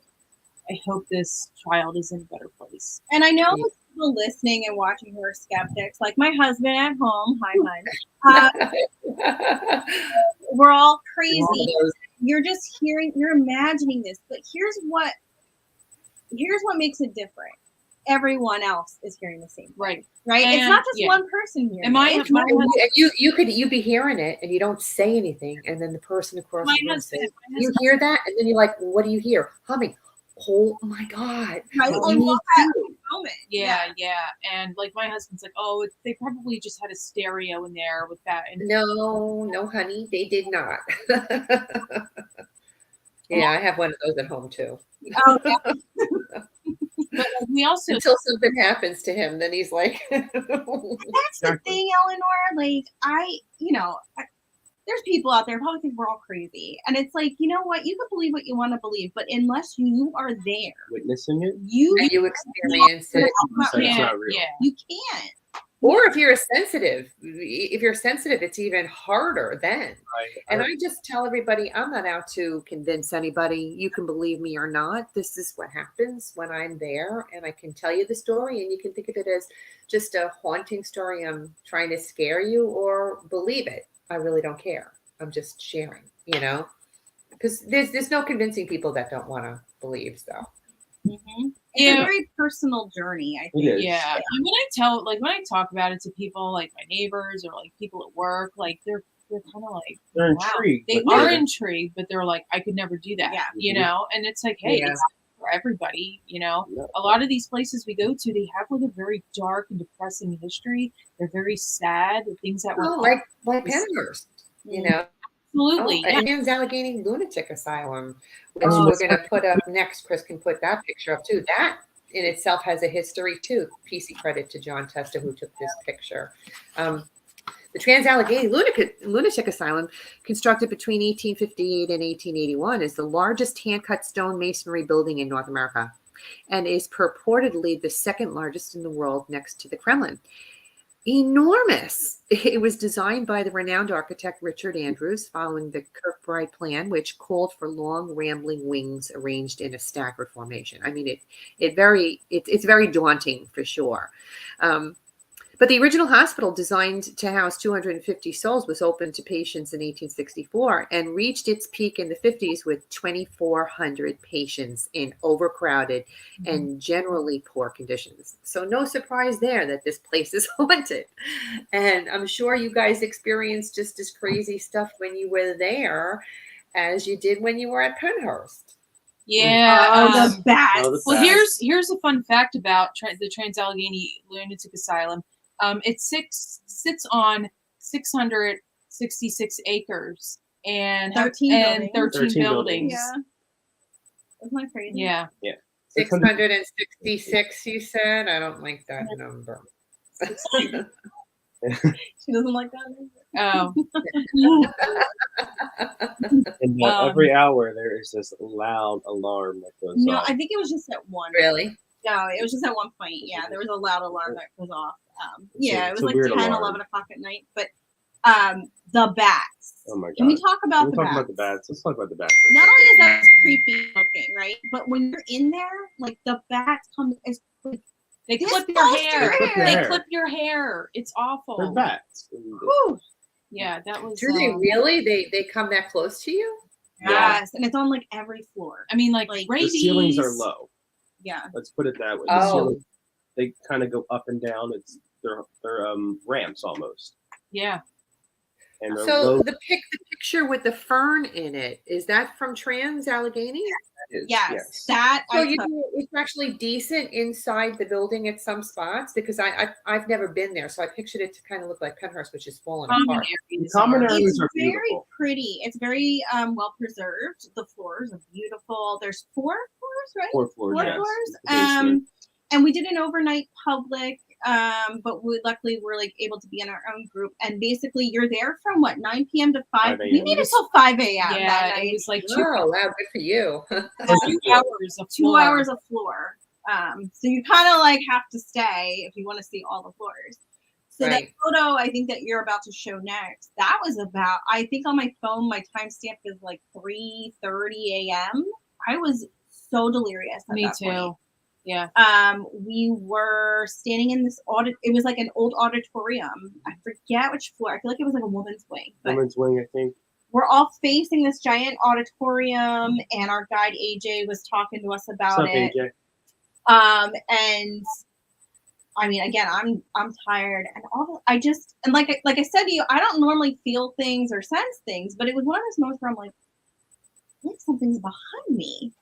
I hope this child is in a better place.
And I know people listening and watching who are skeptics, like my husband at home. Hi, hon. We're all crazy. You're just you're imagining this, but here's what makes it different. Everyone else is hearing the same thing.
Right.
And it's not just one person hearing it.
You be hearing it and you don't say anything, and then the person across the room says, you hear that, and then you're like, what do you hear? Humming. Oh my God.
Yeah. And like my husband's like, oh, they probably just had a stereo in there with that. And
no, honey, they did not. Yeah, I have one of those at home too.
Oh, yeah.
But we also,
until something happens to him, then he's like,
that's the thing, Eleanor. Like there's people out there who probably think we're all crazy. And it's like, you know what? You can believe what you want to believe, but unless you are there,
Witnessing it,
you
experience it.
it's not real.
Yeah.
You can't.
Or if you're sensitive, it's even harder then.
Right.
And I just tell everybody, I'm not out to convince anybody. You can believe me or not. This is what happens when I'm there, and I can tell you the story, and you can think of it as just a haunting story. I'm trying to scare you, or believe it. I really don't care. I'm just sharing, because there's no convincing people that don't want to believe. So.
Mm-hmm. It's a very personal journey, I think.
Yeah. And when I talk about it to people, like my neighbors or like people at work, like they're kind of like,
they're
wow.
intrigued.
They are intrigued, but they're like, I could never do that, and it's like, hey, it's for everybody, A lot of these places we go to, they have like a very dark and depressing history. They're very sad, the things that were
like Penhurst,
Absolutely.
And Allegheny Lunatic Asylum, which we're going to put up next. Chris can put that picture up too. That in itself has a history too. PC credit to John Testa, who took this picture. The Trans-Allegheny Lunatic Asylum, constructed between 1858 and 1881, is the largest hand-cut stone masonry building in North America and is purportedly the second largest in the world next to the Kremlin. Enormous. It was designed by the renowned architect Richard Andrews following the Kirkbride plan, which called for long, rambling wings arranged in a staggered formation. I mean, it's very daunting for sure. But the original hospital, designed to house 250 souls, was opened to patients in 1864 and reached its peak in the 50s with 2,400 patients in overcrowded and generally poor conditions. So no surprise there that this place is haunted. And I'm sure you guys experienced just as crazy stuff when you were there as you did when you were at Penhurst.
Yeah.
The bats.
Well, here's a fun fact about the Trans-Allegheny Lunatic Asylum. It sits on 666 acres and 13 buildings.
Yeah. Isn't that crazy?
Yeah.
666, you said? I don't like that number.
She doesn't like that.
Oh.
And every hour there is this loud alarm that goes off.
I think it was just at one.
Really?
No, it was just at one point. Yeah, there was a loud alarm that goes off. It was like 10,
alarm.
11 o'clock at night. But the bats.
Oh my God.
Can we talk about
Let's talk about the bats.
Not only is that creepy looking, right? But when you're in there, like the bats come as quick.
They clip your hair. They clip your hair. It's awful.
They're bats.
Whew.
Yeah, that was.
Do they really? They come that close to you?
Yes, and it's on like every floor.
I mean, like rabies.
The ceilings are low.
Yeah.
Let's put it that way.
Oh.
The ceiling, they kind of go up and down. They're ramps almost.
Yeah.
And
so the picture with the fern in it, is that from Trans-Allegheny?
Yes.
It's actually decent inside the building at some spots, because I've never been there, so I pictured it to kind of look like Penhurst, which is falling apart.
The common areas are beautiful.
Very pretty. It's very well preserved. The floors are beautiful. There's 4 floors, right?
4 floors.
4 floors. And we did an overnight public. But luckily we're like able to be in our own group, and basically you're there from 9 p.m. to 5. We made it till 5 a.m.
Yeah, it was like 2
wow, good for you.
2 hours of
2 hours of floor. So you kind of like have to stay if you want to see all the floors. So that photo I think that you're about to show next, that was about, I think on my phone my timestamp is like 3:30 a.m. I was so delirious at that point.
Yeah.
We were standing in this it was like an old auditorium. I forget which floor. I feel like it was like a woman's wing.
Women's wing, I think.
We're all facing this giant auditorium, and our guide AJ was talking to us about it.
AJ?
And I mean, again, I'm tired, and like I said to you, I don't normally feel things or sense things, but it was one of those moments where I'm like something's behind me.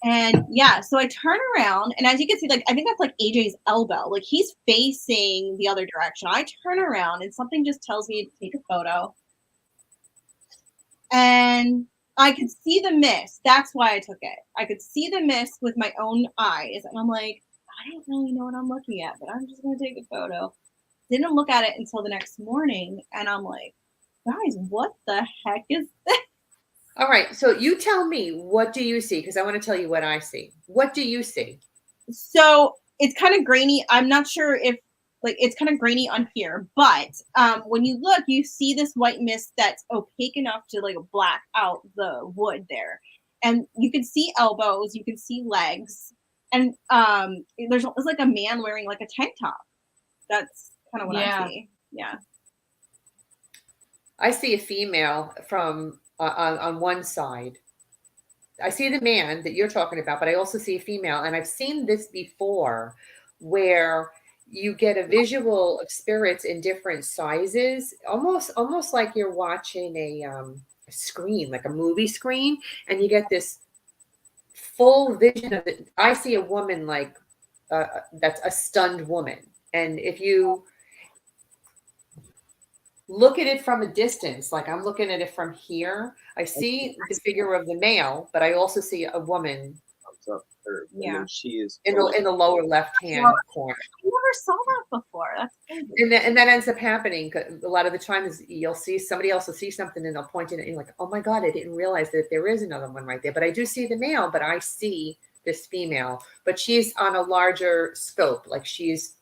And so I turn around, and as you can see, like I think that's like AJ's elbow, like he's facing the other direction. I turn around, and something just tells me to take a photo. And I could see the mist. That's why I took it. I could see the mist with my own eyes, and I'm like, I don't really know what I'm looking at, but I'm just gonna take a photo. Didn't look at it until the next morning, and I'm like, guys, what the heck is this?
All right. So you tell me, what do you see? Because I want to tell you what I see. What do you see?
So it's kind of grainy. I'm not sure if like it's kind of grainy on here, but when you look, you see this white mist that's opaque enough to like black out the wood there, and you can see elbows, you can see legs, and there's it's like a man wearing like a tank top. That's kind of what I
Yeah.
see. Yeah.
I see a female from on one side. I see the man that you're talking about, but I also see a female, and I've seen this before, where you get a visual of spirits in different sizes, almost like you're watching a screen, like a movie screen, and you get this full vision of it. I see a woman like that's a stunned woman, and if you look at it from a distance, like I'm looking at it from here, I see the figure of the male, but I also see a woman
Comes up her, and
Yeah.
then she is
in the lower left hand corner.
I never saw that before. That's crazy.
And that ends up happening 'cause a lot of the times you'll see somebody else will see something and they'll point it and you're like, oh my God, I didn't realize that there is another one right there. But I do see the male, but I see this female, but she's on a larger scope. Like she's,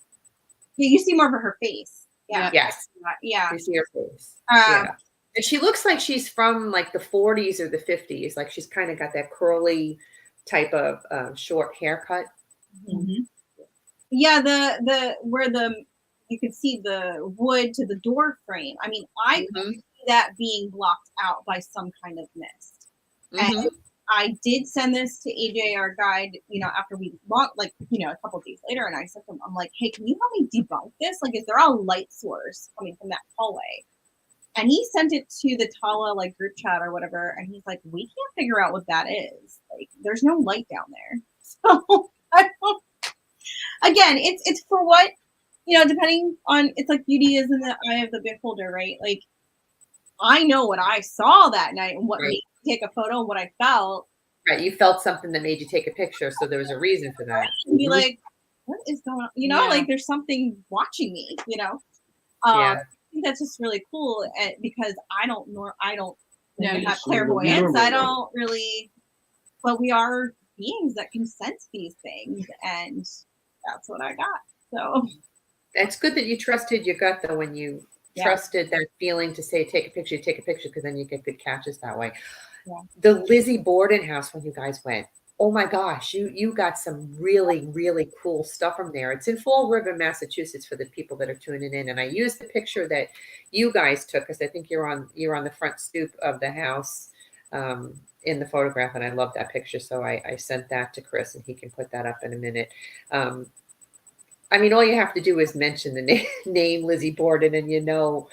Yeah, you see more of her face. Yeah.
yes,
Yeah.
you see her face.
Um,
Yeah. And she looks like she's from like the 40s or the 50s. Like she's kind of got that curly type of short haircut.
Mhm.
Yeah, the where the you can see the wood to the door frame. I mean, I could
Mhm.
see that being blocked out by some kind of mist. And
Mhm.
I did send this to AJ, our guide, after we walked, like, a couple of days later, and I said to him, I'm like, hey, can you help me debunk this? Like, is there a light source coming from that hallway? And he sent it to the Tala like group chat or whatever, and he's like, we can't figure out what that is. Like, there's no light down there. So I don't, again, it's for what, depending on, it's like beauty is in the eye of the beholder, right? Like, I know what I saw that night and what
Right.
made me take a photo and what I felt.
Right. You felt something that made you take a picture. So there was a reason for that.
And be
Mhm.
like, what is going on?
Yeah.
Like there's something watching me. I
Yeah.
think that's just really cool because I don't
No,
have
you
shouldn't.
clairvoyance.
Normally
I
don't.
don't really, but we are beings that can sense these things, and that's what I got. So
It's good that you trusted your gut though when you
Yeah.
trusted that feeling to say take a picture, because then you get good catches that way.
Yeah.
The Lizzie Borden house when you guys went. Oh my gosh, you got some really, really cool stuff from there. It's in Fall River, Massachusetts for the people that are tuning in. And I used the picture that you guys took because I think you're on the front stoop of the house in the photograph. And I love that picture. So I sent that to Chris and he can put that up in a minute. I mean, all you have to do is mention the name Lizzie Borden and you know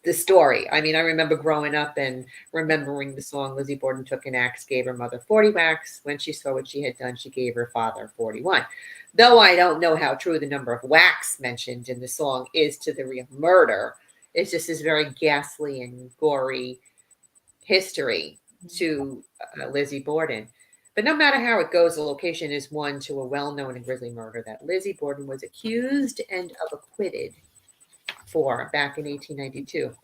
the story. I mean, I remember growing up and remembering the song Lizzie Borden took an axe, gave her mother 40 whacks. When she saw what she had done, she gave her father 41. Though I don't know how true the number of whacks mentioned in the song is to the real murder. It's just this very ghastly and gory history to Lizzie Borden. But no matter how it goes, the location is one to a well-known and grisly murder that Lizzie Borden was accused and acquitted for back in 1892.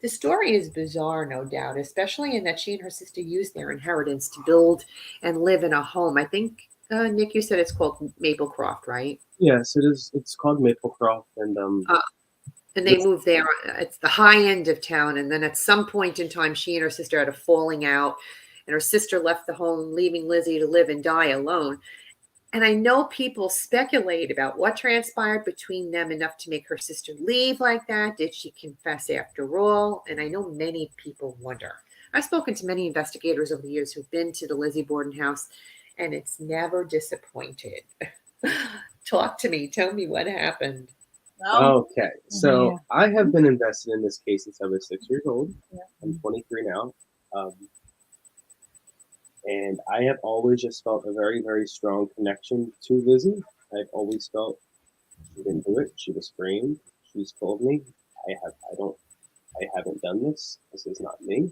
The story is bizarre, no doubt, especially in that she and her sister used their inheritance to build and live in a home. I think, Nick, you said it's called Maplecroft, right?
Yes, it is. It's called Maplecroft, and
And they moved there. It's the high end of town. And then at some point in time, she and her sister had a falling out, and her sister left the home, leaving Lizzie to live and die alone. And I know people speculate about what transpired between them enough to make her sister leave like that. Did she confess after all? And I know many people wonder. I've spoken to many investigators over the years who've been to the Lizzie Borden house, and it's never disappointed. Talk to me. Tell me what happened.
okay. So
Yeah.
I have been invested in this case since I was 6 years old.
Yeah.
I'm 23 now. And I have always just felt a very, very strong connection to Lizzie. I've always felt she didn't do it. She was framed. She's told me I haven't done this. This is not me.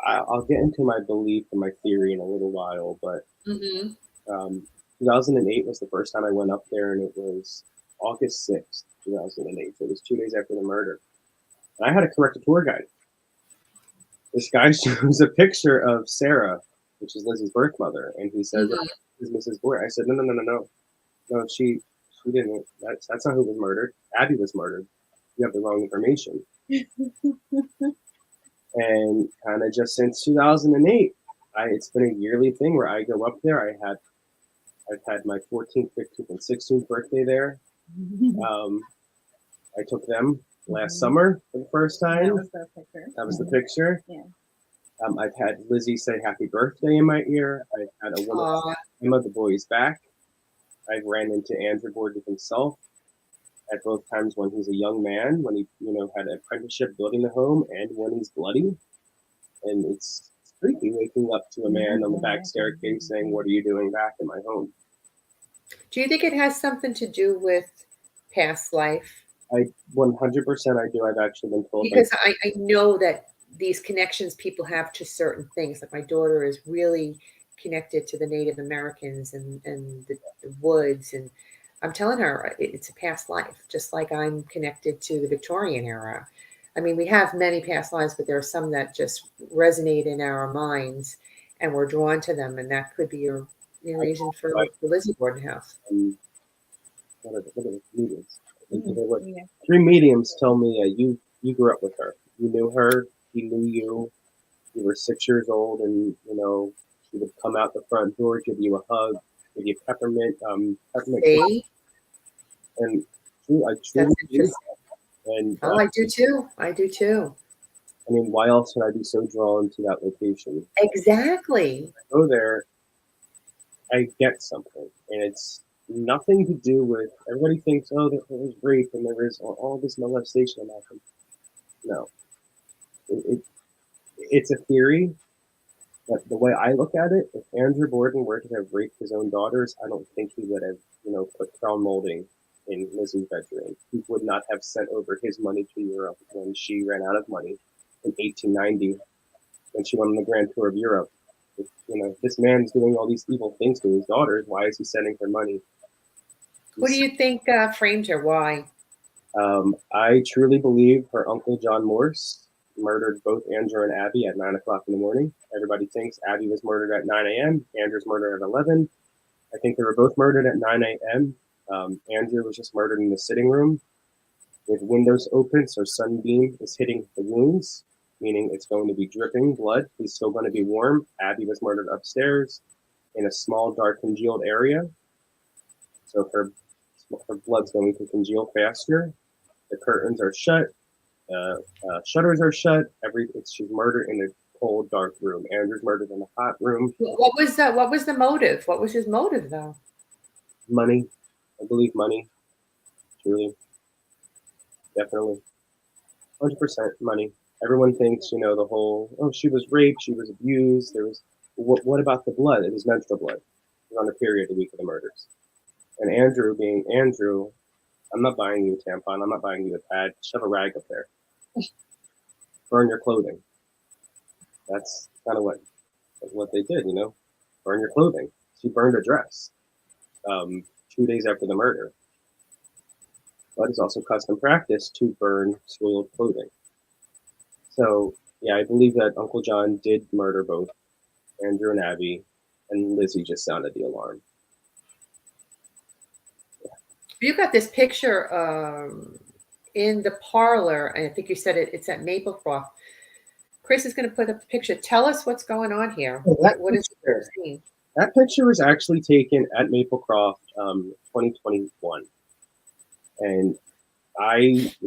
I'll get into my belief and my theory in a little while, but
Mm-hmm.
2008 was the first time I went up there, and it was August 6th, 2008. So it was 2 days after the murder. I had to correct a tour guide. This guy shows a picture of Sarah, which is Lizzie's birth mother, and he says,
Mhm.
"This is Mrs. Boyer." I said, "No, she didn't. That's not who was murdered. Abby was murdered. You have the wrong information." And kind of just since 2008, it's been a yearly thing where I go up there. I've had my 14th, 15th, and 16th birthday there. I took them last summer for the first
That
time.
was the picture.
That was the picture.
Yeah.
I've had Lizzie say happy birthday in my ear. I've had a woman,
Aw.
Emma, the boy's back. I've ran into Andrew Gordon himself at both times when he's a young man, when he, had an apprenticeship building the home, and when he's bloody. And it's creepy waking up to a man on the back staircase saying, "What are you doing back in my home?"
Do you think it has something to do with past life?
100% I do. I've actually been told.
Because I know that these connections people have to certain things. Like my daughter is really connected to the Native Americans and the woods. And I'm telling her it's a past life, just like I'm connected to the Victorian era. I mean, we have many past lives, but there are some that just resonate in our minds and we're drawn to them. And that could be your reason for the Lizzie Borden house.
What are the mediums? There were
Yeah.
3 mediums tell me you grew up with her. You knew her. He knew you. You were 6 years old, and she would come out the front door, give you a hug, give you peppermint
See?
and I truly
That's
believe
interesting.
that. And
Oh, I do too. I do too.
I mean, why else would I be so drawn to that location?
Exactly.
I go there, I get something, and it's nothing to do with. Everybody thinks, oh, there was rape and there was all this molestation that happened. No, it it's a theory. But the way I look at it, if Andrew Borden were to have raped his own daughters, I don't think he would have, put crown molding in Lizzie's bedroom. He would not have sent over his money to Europe when she ran out of money in 1890 when she went on the grand tour of Europe. If, this man's doing all these evil things to his daughters. Why is he sending her money?
Who do you think framed her? Why?
I truly believe her uncle John Morse murdered both Andrew and Abby at 9 o'clock in the morning. Everybody thinks Abby was murdered at 9 a.m. Andrew's murdered at 11. I think they were both murdered at 9 a.m. Andrew was just murdered in the sitting room with windows open, so sunbeam is hitting the wounds, meaning it's going to be dripping blood. He's still going to be warm. Abby was murdered upstairs in a small, dark, congealed area, so her blood's going to congeal faster. The curtains are shut. Shutters are shut. She's murdered in a cold, dark room. Andrew's murdered in a hot room.
What was that? What was the motive? What was his motive, though?
Money, I believe money. Truly, definitely, 100% money. Everyone thinks, the whole, oh, she was raped, she was abused. There was, what about the blood? It was menstrual blood. It was on her period the week of the murders. And Andrew, being Andrew, I'm not buying you a tampon. I'm not buying you a pad. Shove a rag up there. Burn your clothing. That's kind of what they did, Burn your clothing. She burned a dress 2 days after the murder. But it's also custom practice to burn soiled clothing. So, yeah, I believe that Uncle John did murder both Andrew and Abby, and Lizzie just sounded the alarm.
You got this picture in the parlor, and I think you said it's at Maplecroft. Chris is going to put up the picture. Tell us what's going on here. What is it seeing?
That picture was actually taken at Maplecroft 2021. And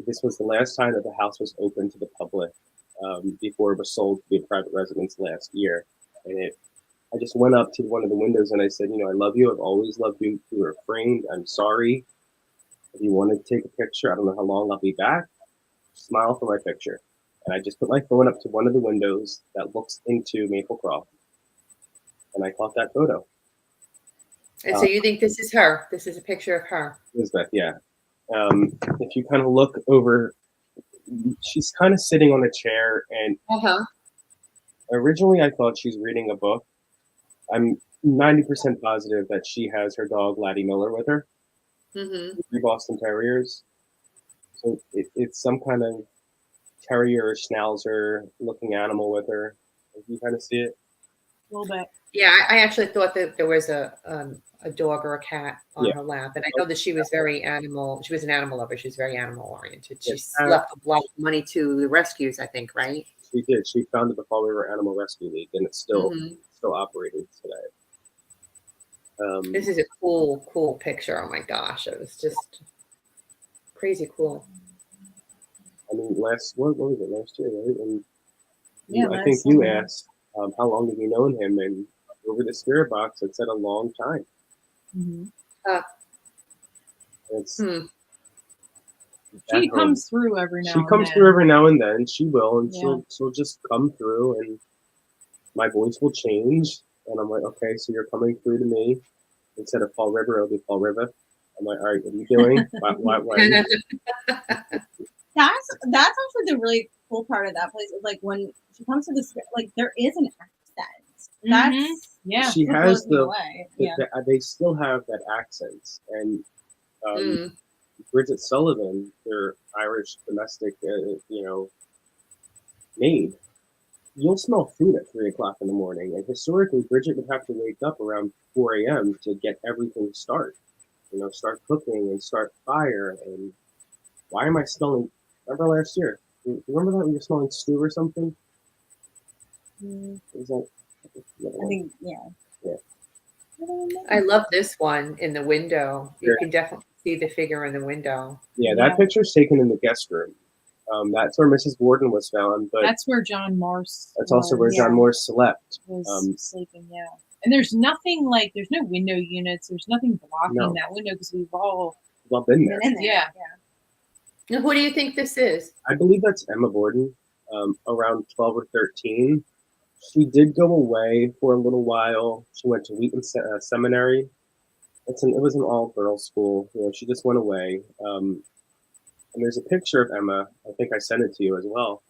this was the last time that the house was open to the public before it was sold to be a private residence last year. And I just went up to one of the windows and I said, I love you. I've always loved you. You were framed. I'm sorry. If you want to take a picture, I don't know how long I'll be back. Smile for my picture. And I just put my phone up to one of the windows that looks into Maplecroft. And I caught that photo.
And so you think this is her? This is a picture of her?
Elizabeth, yeah. If you kind of look over, she's kind of sitting on a chair. And originally I thought she's reading a book. I'm 90% positive that she has her dog, Laddie Miller, with her. 3 Boston Terriers. So it's some kind of terrier schnauzer looking animal with her. You kind of see it.
A little bit.
Yeah, I actually thought that there was a dog or a cat on
Yeah.
her lap, and I know that she was very animal. She was an animal lover. She was very animal oriented. She
Yes.
left a lot of money to the rescues, I think, right?
She did. She founded the Fall River Animal Rescue League, and it's still
Mhm.
still operating today.
This is a cool picture. Oh my gosh, it was just crazy cool.
I mean, what was it last year, right? And
Yeah,
I
last
think you
summer.
asked how long have you known him, and over the spirit box it said a long time.
Mhm.
It's
Hmm.
She
at home.
comes through every now
She
and
comes
then.
through every now and then. She will, and
Yeah.
she'll just come through, and my voice will change, and I'm like, okay, so you're coming through to me instead of Fall River, it'll be Fall River. I'm like, all right, what are you doing? What?
That's actually the really cool part of that place. Is like when she comes to this, like there is an accent. That's
Mhm. Yeah.
She
what
has
blows me away. Yeah.
they still have that accent, and
Mm.
Bridget Sullivan, their Irish domestic, maid. You'll smell food at 3 o'clock in the morning, and historically, Bridget would have to wake up around 4 a.m. to get everything started. Start cooking and start fire. And why am I smelling? Remember last year? Remember that when you're smelling stew or something? Is that?
I think yeah.
Yeah.
I love this one in the window. You
Sure.
can definitely see the figure in the window.
Yeah, that picture's taken in the guest room. That's where Mrs. Borden was found, but
That's where John Morse.
that's also where John Morse slept.
Was sleeping. Yeah. And there's nothing there's no window units. There's nothing blocking that window because we've all
been there.
Been in there.
Yeah.
Now, who do you think this is?
I believe that's Emma Borden, around 12 or 13. She did go away for a little while. She went to Wheaton Seminary. It was an all-girls school. She just went away. And there's a picture of Emma. I think I sent it to you as well.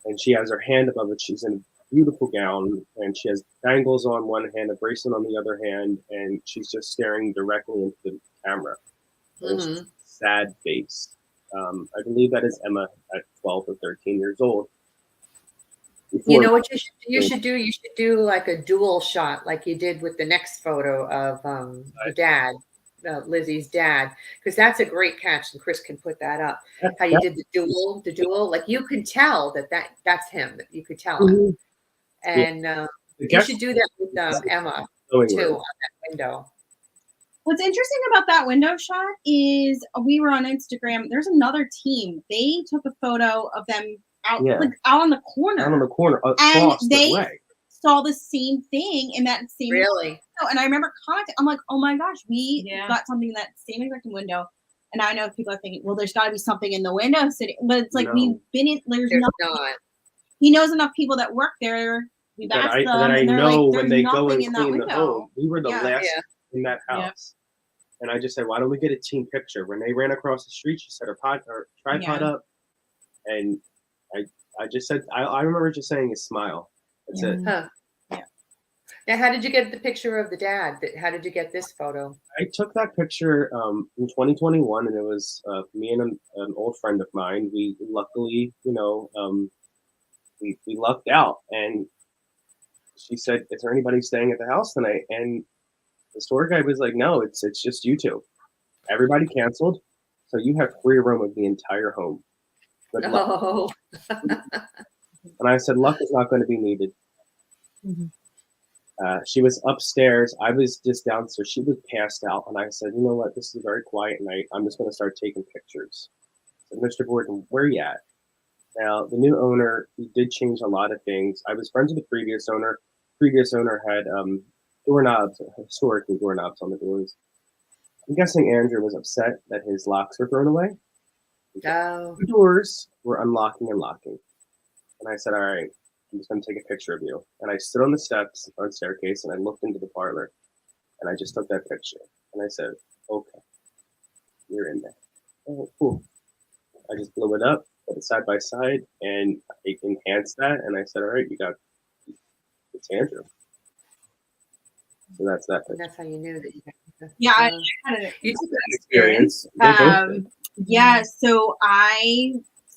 And she has her hand above it. She's in a beautiful gown, and she has bangles on one hand, a bracelet on the other hand, and she's just staring directly into the camera. It's a sad face. I believe that is Emma at 12 or 13 years old.
You know what you should do? You should do like a dual shot, like you did with the next photo of the dad, Lizzie's dad, because that's a great catch, and Chris can put that up. How you did the dual, like you could tell that's him. That you could tell it, and you should do that with Emma too on that window.
What's interesting about that window shot is we were on Instagram. There's another team. They took a photo of them out on the corner.
Out on the corner,
and they
the way.
saw the same thing in that same
window.
And I remember commenting, I'm like, oh my gosh, we got something in that same exact window. And I know people are thinking, well, there's got to be something in the window sitting, but it's like we've been in. There's not. He knows enough people that work there. We've asked them, and they're like,
when they go and
in that
clean the
window.
home, we were the last in that house. And I just said, why don't we get a team picture? When they ran across the street, she set her tripod up, and I just said, I remember just saying a smile. That's it.
Huh. Yeah. Now, how did you get the picture of the dad? How did you get this photo?
I took that picture in 2021, and it was me and an old friend of mine. We luckily, we lucked out, and she said, "Is there anybody staying at the house tonight?" And the tour guide was like, "No, it's just you two. Everybody canceled, so you have free room of the entire home." Good luck. And I said, luck is not going to be needed. She was upstairs. I was just downstairs. She was passed out. And I said, you know what? This is a very quiet night. I'm just going to start taking pictures. I said, Mr. Borden, where are you at? Now, the new owner, he did change a lot of things. I was friends with the previous owner. Previous owner had doorknobs, historically doorknobs on the doors. I'm guessing Andrew was upset that his locks were thrown away.
Oh.
The doors were unlocking and locking. And I said, all right, I'm just going to take a picture of you. And I stood on the steps on the staircase, and I looked into the parlor, and I just took that picture. And I said, okay, you're in there. Oh, cool. I just blew it up, put it side by side, and I enhanced that. And I said, all right, it's Andrew. So that's that picture.
And that's how you knew that you
I had an
experience.
So I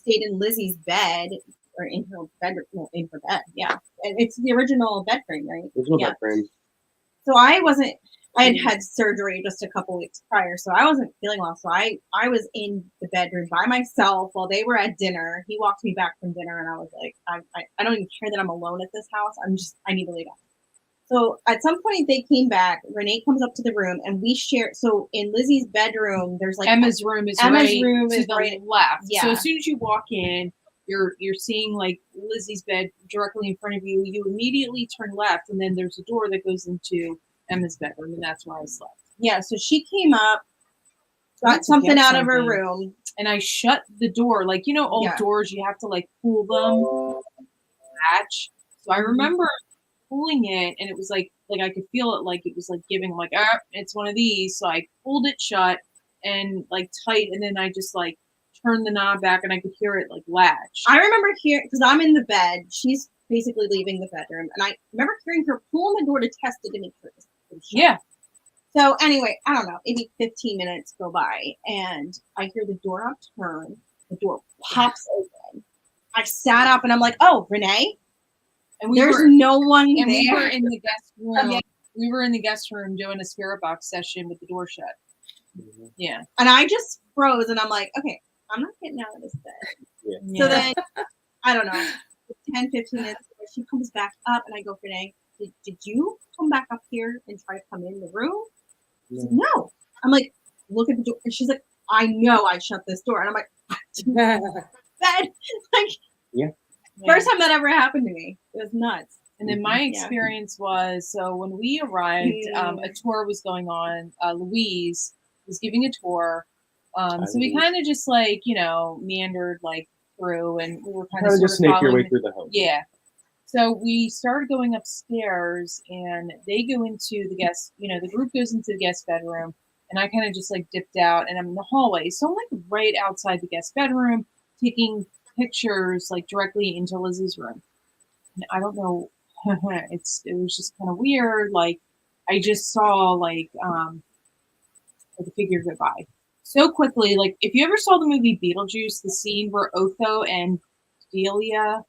stayed in Lizzie's bed or in her bedroom, well, in her bed. Yeah, and it's the original bed frame, right?
Original
Yeah.
bed frame.
So I wasn't. I had had surgery just a couple weeks prior, so I wasn't feeling well. So I was in the bedroom by myself while they were at dinner. He walked me back from dinner, and I was like, I don't even care that I'm alone at this house. I need to lay down. So at some point they came back. Renee comes up to the room, and we share. So in Lizzie's bedroom, there's like
Emma's room is
Emma's
right
room
to
is
the
right-
left.
yeah.
So as soon as you walk in, you're seeing like Lizzie's bed directly in front of you. You immediately turn left, and then there's a door that goes into Emma's bedroom, and that's where I slept.
Yeah, so she came up, got
Went to
something
get
out of her
something.
room.
And I shut the door. Like, you know, old
Yeah.
doors, you have to like pull them, latch. So I remember pulling it, and it was like I could feel it, like it was like giving, like, it's one of these. So I pulled it shut and like tight, and then I just like turned the knob back, and I could hear it like latch.
I remember hearing, because I'm in the bed, she's basically leaving the bedroom, and I remember hearing her pull on the door to test it to make sure it was shut.
Yeah.
So anyway, I don't know, maybe 15 minutes go by, and I hear the door upturn. The door pops open. I sat up, and I'm like, "Oh, Renee."
And
There's no one
and
there.
we were in the guest room.
Yeah.
We were in the guest room doing a spirit box session with the door shut.
Mm-hmm.
Yeah.
And I just froze, and I'm like, "Okay, I'm not getting out of this bed."
Yeah.
So then, I don't know, 10, 15 minutes later, she comes back up, and I go, Renee, did you come back up here and try to come in the room? She's like, no. I'm like, look at the door. And she's like, I know I shut this door. And I'm like, bed. Like,
Yeah.
First time that ever happened to me. It was nuts.
And then my
Yeah.
experience was, so when we arrived, a tour was going on. Louise was giving a tour. So we kind of just like, you know, meandered like through, and we were kind of
just snake your way through the home.
Yeah. So we started going upstairs, and they go into the guest, you know, the group goes into the guest bedroom, and I kind of just like dipped out, and I'm in the hallway. So I'm like right outside the guest bedroom, taking pictures like directly into Lizzie's room. And I don't know, it was just kind of weird. Like I just saw like a figure go by so quickly. Like if you ever saw the movie Beetlejuice, the scene where Otho and Delia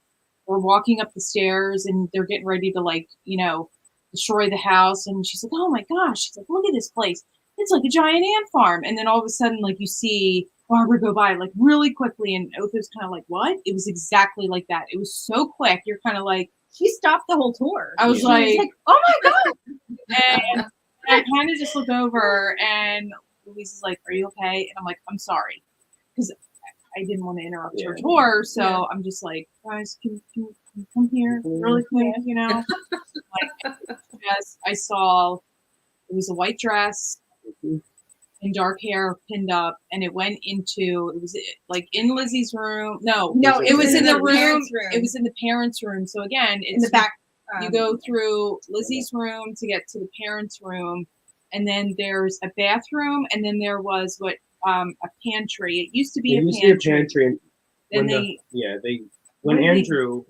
were walking up the stairs, and they're getting ready to like, you know, destroy the house, and she's like, oh my gosh, she's like, look at this place, it's like a giant ant farm. And then all of a sudden, like, you see Barbara go by like really quickly, and Otho's kind of like, what? It was exactly like that. It was so quick. You're kind of like,
She stopped the whole tour.
I was
She
like,
oh my God.
and I kind of just look over, and Louise is like, are you okay? And I'm like, I'm sorry, because I didn't want to interrupt her tour. So I'm just like, guys, can you come here really quick, you know? Like, yes, I saw it was a white dress and dark hair pinned up, and it went into, it was like in Lizzie's room. No, it was in the room.
parents' room.
It was in the parents' room. So again, it's
In the back.
you go through Lizzie's room to get to the parents' room, and then there's a bathroom, and then there was what a pantry. It used to be,
a pantry. And
Then
when Andrew,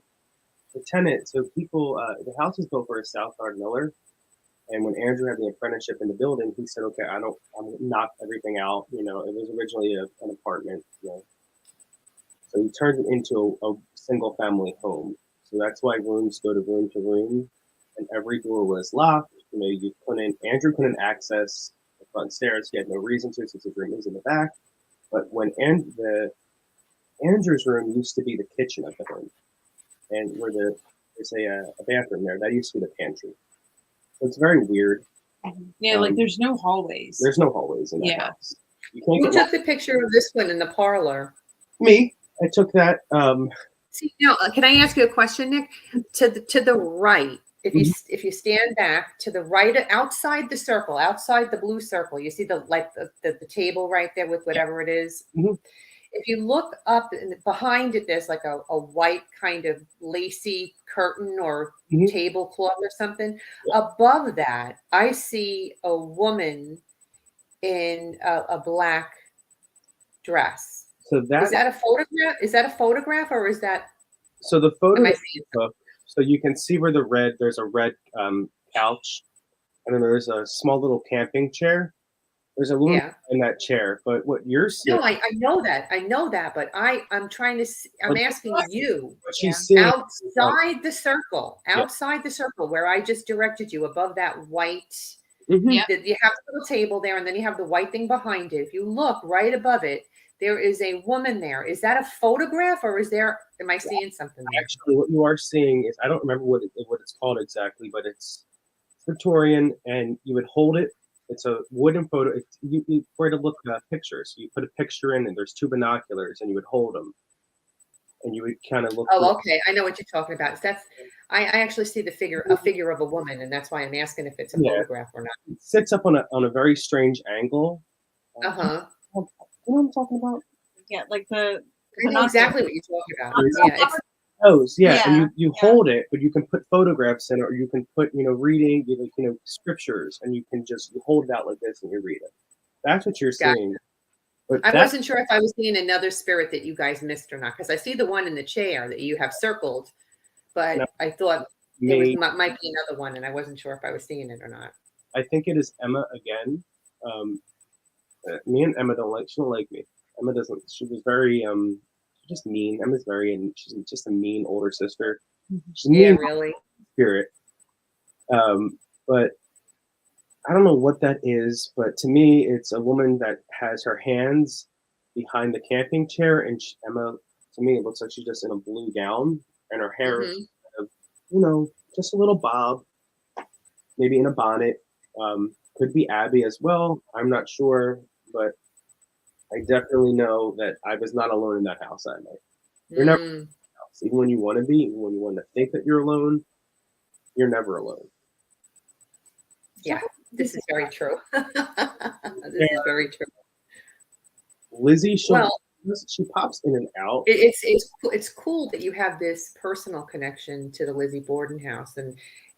the tenant, so people, the house was built for a Southgard Miller, and when Andrew had the apprenticeship in the building, he said, "Okay, I'm gonna knock everything out." You know, it was originally an apartment. You know, so he turned it into a single family home. So that's why rooms go to room, and every door was locked. You know, Andrew couldn't access the front stairs. He had no reason to, since his room was in the back. But when Andrew's room used to be the kitchen of the home, and where there's a bathroom there, that used to be the pantry. So it's very weird.
Yeah, like there's no hallways.
There's no hallways in that house. You can't
Who took the picture of this one in the parlor?
Me. I took that.
See, now, can I ask you a question, Nick? To the right, if you stand back to the right, outside the circle, outside the blue circle, you see the table right there with whatever it is.
Mm-hmm.
If you look up, and behind it, there's like a white kind of lacy curtain or tablecloth or something. Yeah. Above that, I see a woman in a black dress.
So
is that a photograph? Is that a photograph, or is that?
So the photo. So you can see where there's a red couch, and then there's a small little camping chair. There's a woman
Yeah.
in that chair, but what you're seeing,
No, I know that. I know that, but I'm trying to I'm
what,
asking you
what
Yeah.
she's seeing,
outside the circle,
yeah.
where I just directed you above that white.
Mhm.
Yep.
You have the little table there, and then you have the white thing behind it. If you look right above it, there is a woman there. Is that a photograph, or am I seeing something there?
Actually, what you are seeing is, I don't remember what it's called exactly, but it's Victorian, and you would hold it. It's a wooden photo. You for it to look pictures. You put a picture in, and there's two binoculars, and you would hold them, and you would kind of look through.
Oh, okay. I know what you're talking about. I actually see a figure of a woman, and that's why I'm asking if it's a
Yeah.
photograph or not.
It sits up on a very strange angle.
Uh-huh.
You know what I'm talking about?
Yeah, like the
I know exactly what you're talking about.
Yeah.
Yeah, it's
Those, yeah, and
Yeah,
you
yeah.
hold it, but you can put photographs in it, or you can put, reading, scriptures, and you hold it out like this and you read it. That's what you're
Gotcha.
seeing. But
I wasn't sure if I was seeing another spirit that you guys missed or not, because I see the one in the chair that you have circled, but
No,
I thought
me,
might be another one, and I wasn't sure if I was seeing it or not.
I think it is Emma again. Me and Emma she don't like me. Emma doesn't. She was very she's just mean. Emma's she's just a mean older sister. She's
Yeah,
mean
really.
spirit. But I don't know what that is, but to me, it's a woman that has her hands behind the camping chair, and Emma, to me, it looks like she's just in a blue gown, and her hair is
Mhm.
kind of, just a little bob, maybe in a bonnet. Could be Abby as well. I'm not sure, but I definitely know that I was not alone in that house that night. You're never
Mm,
alone in that house. Even when you want to be, even when you want to think that you're alone, you're never alone.
yeah, this is very true. This is very true.
Lizzie,
Well,
she pops in and out.
it's cool that you have this personal connection to the Lizzie Borden house,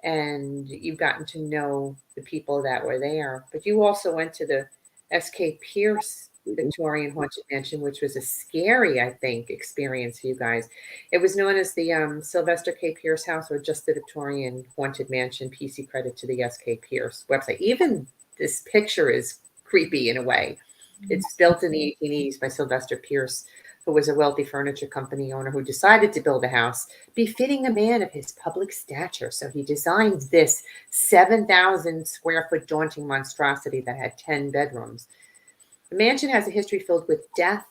and you've gotten to know the people that were there. But you also went to the S.K. Pierce Victorian Haunted Mansion, which was a scary, I think, experience for you guys. It was known as the Sylvester K. Pierce House, or just the Victorian Haunted Mansion. PC credit to the S.K. Pierce website. Even this picture is creepy in a way. It's built in the 1880s by Sylvester Pierce, who was a wealthy furniture company owner who decided to build a house befitting a man of his public stature. So he designed this 7,000 square foot daunting monstrosity that had 10 bedrooms. The mansion has a history filled with death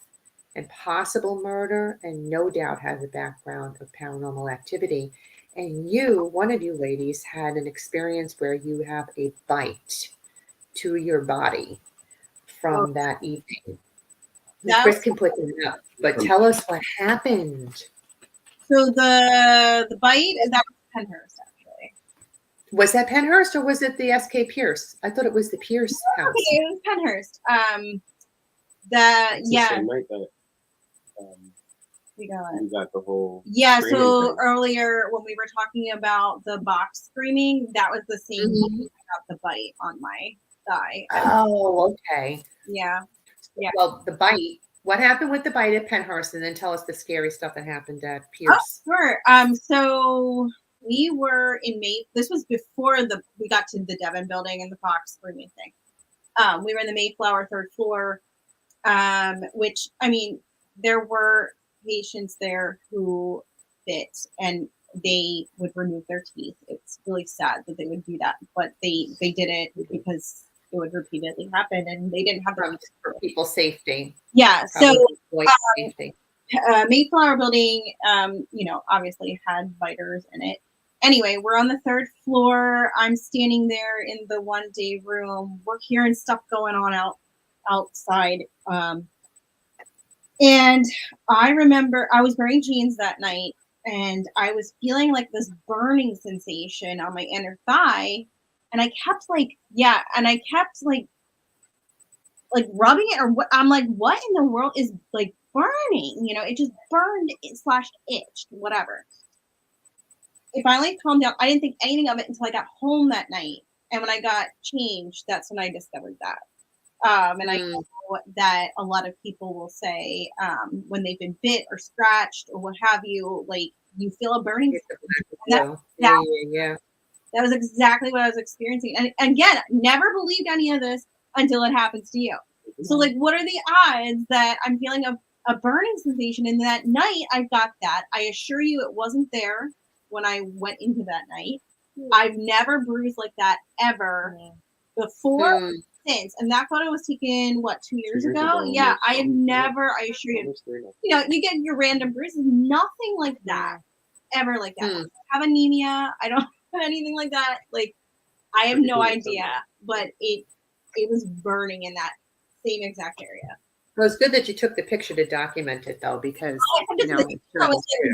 and possible murder, and no doubt has a background of paranormal activity. And one of you ladies, had an experience where you have a bite to your body from that evening.
That-
Chris can put it up, but tell us what happened.
So the bite, that was Penhurst, actually.
Was that Penhurst, or was it the S.K. Pierce? I thought it was the Pierce house.
Okay, it was Penhurst.
It's the
Yeah,
same night that
we got
you got the whole
so
thing.
earlier when we were talking about the box screaming, that was the same
Mhm.
I got the bite on my thigh.
Oh, okay.
Yeah. Yeah.
Well, the bite. What happened with the bite at Penhurst, and then tell us the scary stuff that happened at Pierce.
Sure. So we were in May. This was before we got to the Devon building and the box screaming thing. We were in the Mayflower third floor, which, I mean, there were patients there who bit and they would remove their teeth. It's really sad that they would do that, but they did it because it would repeatedly happen, and they didn't have the
For people's safety.
yeah. So
safety.
Mayflower building, obviously had biters in it. Anyway, we're on the third floor. I'm standing there in the 1-day room. We're hearing stuff going on outside. And I remember I was wearing jeans that night, and I was feeling like this burning sensation on my inner thigh. And I kept rubbing it, or what? I'm like, what in the world is like burning? It just burned / itched, whatever. It finally calmed down. I didn't think anything of it until I got home that night. And when I got changed, that's when I discovered that. And I know that a lot of people will say when they've been bit or scratched or what have you, like you feel a burning.
Yeah.
That was exactly what I was experiencing. And again, never believed any of this. until it happens to you. So like, what are the odds that I'm feeling a burning sensation and that night I got that? I assure you it wasn't there when I went into that night. I've never bruised like that ever before, since. And that photo was taken, what, 2 years ago? Yeah, I have never, I assure you, you get your random bruises, nothing like that, ever like that. I don't have anemia. I don't have anything like that. Like, I have no idea, but it was burning in that same exact area.
Well, it's good that you took the picture to document it, though, because
I was like,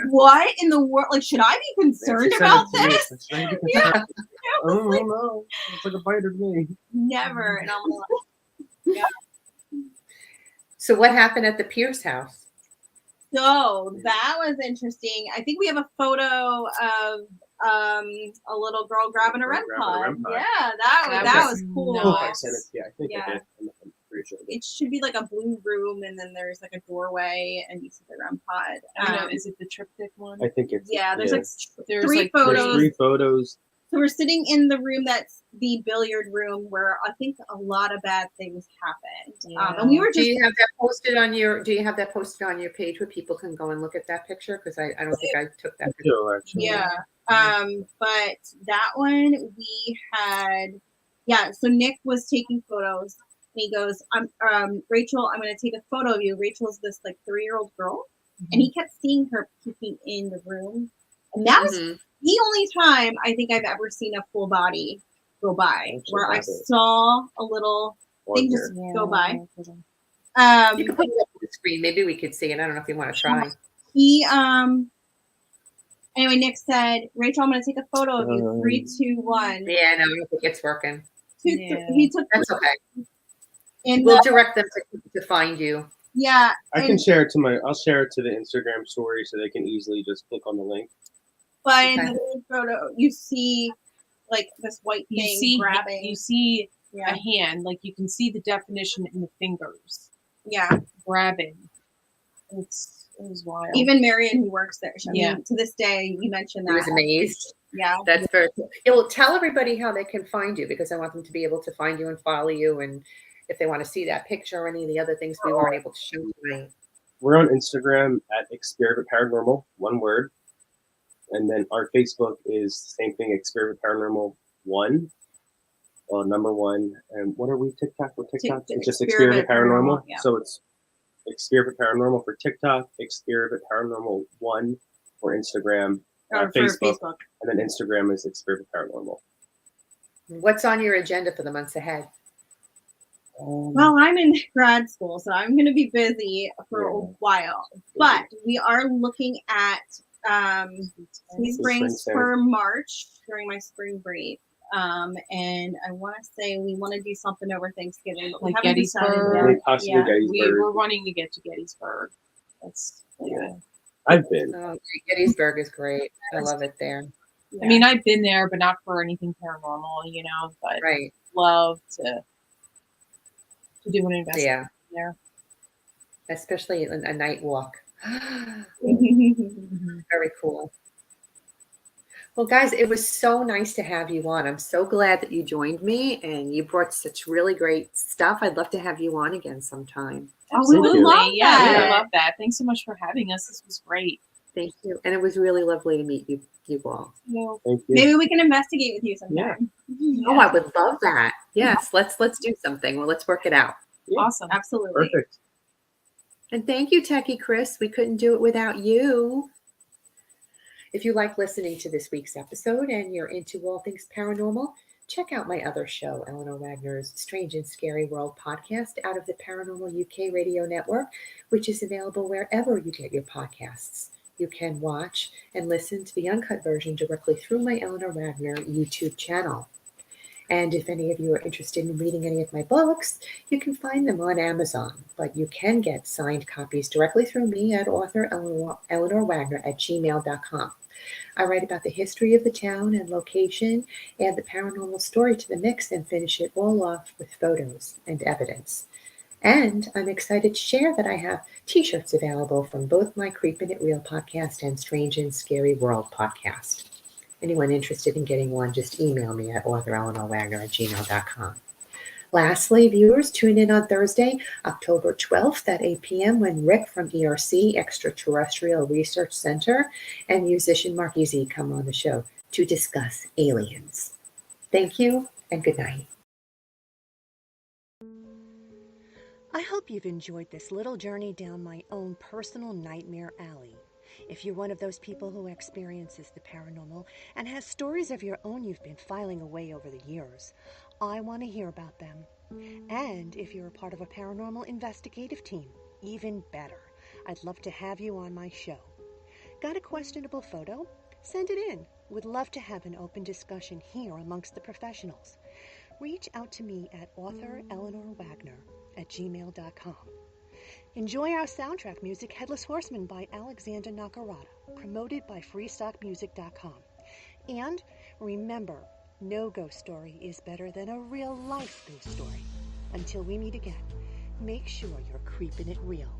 what in the world? Like, should I be concerned about this?
Yeah. Oh no, it's like a bite of me.
Never. And I'm like, yeah.
So what happened at the Pierce house?
So that was interesting. I think we have a photo of a little girl grabbing a REM pod. Yeah, that was cool.
I sent it. Yeah, I think I did. I'm pretty sure.
It should be like a blue room, and then there's like a doorway, and you see the REM pod.
Is it the triptych one?
I think it's
there's like
there's
three photos.
There's 3 photos.
So we're sitting in the room that's the billiard room where I think a lot of bad things happened. And we were just.
Do you have that posted on your page where people can go and look at that picture? Because I don't think I took that picture.
Sure, actually.
Yeah. But that one we had. Yeah. So Nick was taking photos. And he goes, Rachel, I'm going to take a photo of you. Rachel's this like 3-year-old girl, and he kept seeing her peeking in the room, and that was the only time I think I've ever seen a full body go by, where I saw a little thing just go by.
You can put it up on the screen. Maybe we could see it. I don't know if you want to try.
Anyway, Nick said, Rachel, I'm going to take a photo of you. 3, 2, 1.
Yeah, no, I don't think it's working.
He took.
That's okay.
And
we'll direct them to find you.
Yeah.
I can share it I'll share it to the Instagram story so they can easily just click on the link.
But in the photo, you see like this white thing grabbing.
You see a hand, like you can see the definition in the fingers.
Yeah.
Grabbing. It was wild.
Even Marion, who works there, I mean, to this day, you mentioned that.
I was amazed.
Yeah.
That's very cool. Yeah, well, tell everybody how they can find you, because I want them to be able to find you and follow you, and if they want to see that picture or any of the other things we weren't able to show tonight.
We're on Instagram at Experiment Paranormal, one word. And then our Facebook is the same thing, Experiment Paranormal 1, number 1. And what are we, TikTok? We're TikTok? It's just Experiment Paranormal. Yeah. So it's Experiment Paranormal for TikTok, Experiment Paranormal 1 for Instagram, Facebook. And then Instagram is Experiment Paranormal.
What's on your agenda for the months ahead?
Well, I'm in grad school, so I'm going to be busy for a while. But we are looking at springs for March during my spring break. And I want to say we want to do something over Thanksgiving, but we haven't decided yet.
We were wanting to get to Gettysburg.
I've been.
Gettysburg is great. I love it there.
I mean, I've been there, but not for anything paranormal, but love to do an investment there.
Especially a night walk. Very cool. Well, guys, it was so nice to have you on. I'm so glad that you joined me, and you brought such really great stuff. I'd love to have you on again sometime.
Absolutely. We would love that. Thanks so much for having us. This was great.
Thank you. And it was really lovely to meet you all.
Thank you.
Maybe we can investigate with you sometime.
Yeah. Oh, I would love that. Yes, let's do something. Well, let's work it out.
Yeah. Awesome. Absolutely.
Perfect.
And thank you, Techie Chris. We couldn't do it without you. If you like listening to this week's episode and you're into all things paranormal, check out my other show, Eleanor Wagner's Strange and Scary World podcast, out of the Paranormal UK radio network, which is available wherever you get your podcasts. You can watch and listen to the uncut version directly through my Eleanor Wagner YouTube channel. And if any of you are interested in reading any of my books, you can find them on Amazon, but you can get signed copies directly through me at author Eleanor Wagner at gmail.com. I write about the history of the town and location, add the paranormal story to the mix, and finish it all off with photos and evidence. And I'm excited to share that I have t-shirts available from both my Creepin It Reel podcast and Strange and Scary World podcast. Anyone interested in getting one, just email me at authoreleanorwagner@gmail.com. Lastly, viewers, tune in on Thursday, October 12th at 8 p.m. when Rick from ERC, Extraterrestrial Research Center, and musician Mark Easy come on the show to discuss aliens. Thank you and good night.
I hope you've enjoyed this little journey down my own personal nightmare alley. If you're one of those people who experiences the paranormal and has stories of your own you've been filing away over the years, I want to hear about them. And if you're a part of a paranormal investigative team, even better. I'd love to have you on my show. Got a questionable photo? Send it in. Would love to have an open discussion here amongst the professionals. Reach out to me at authoreleanorwagner@gmail.com. Enjoy our soundtrack music, Headless Horseman by Alexander Nakarada, promoted by freestockmusic.com. And remember, no ghost story is better than a real-life ghost story. Until we meet again, make sure you're creeping it real.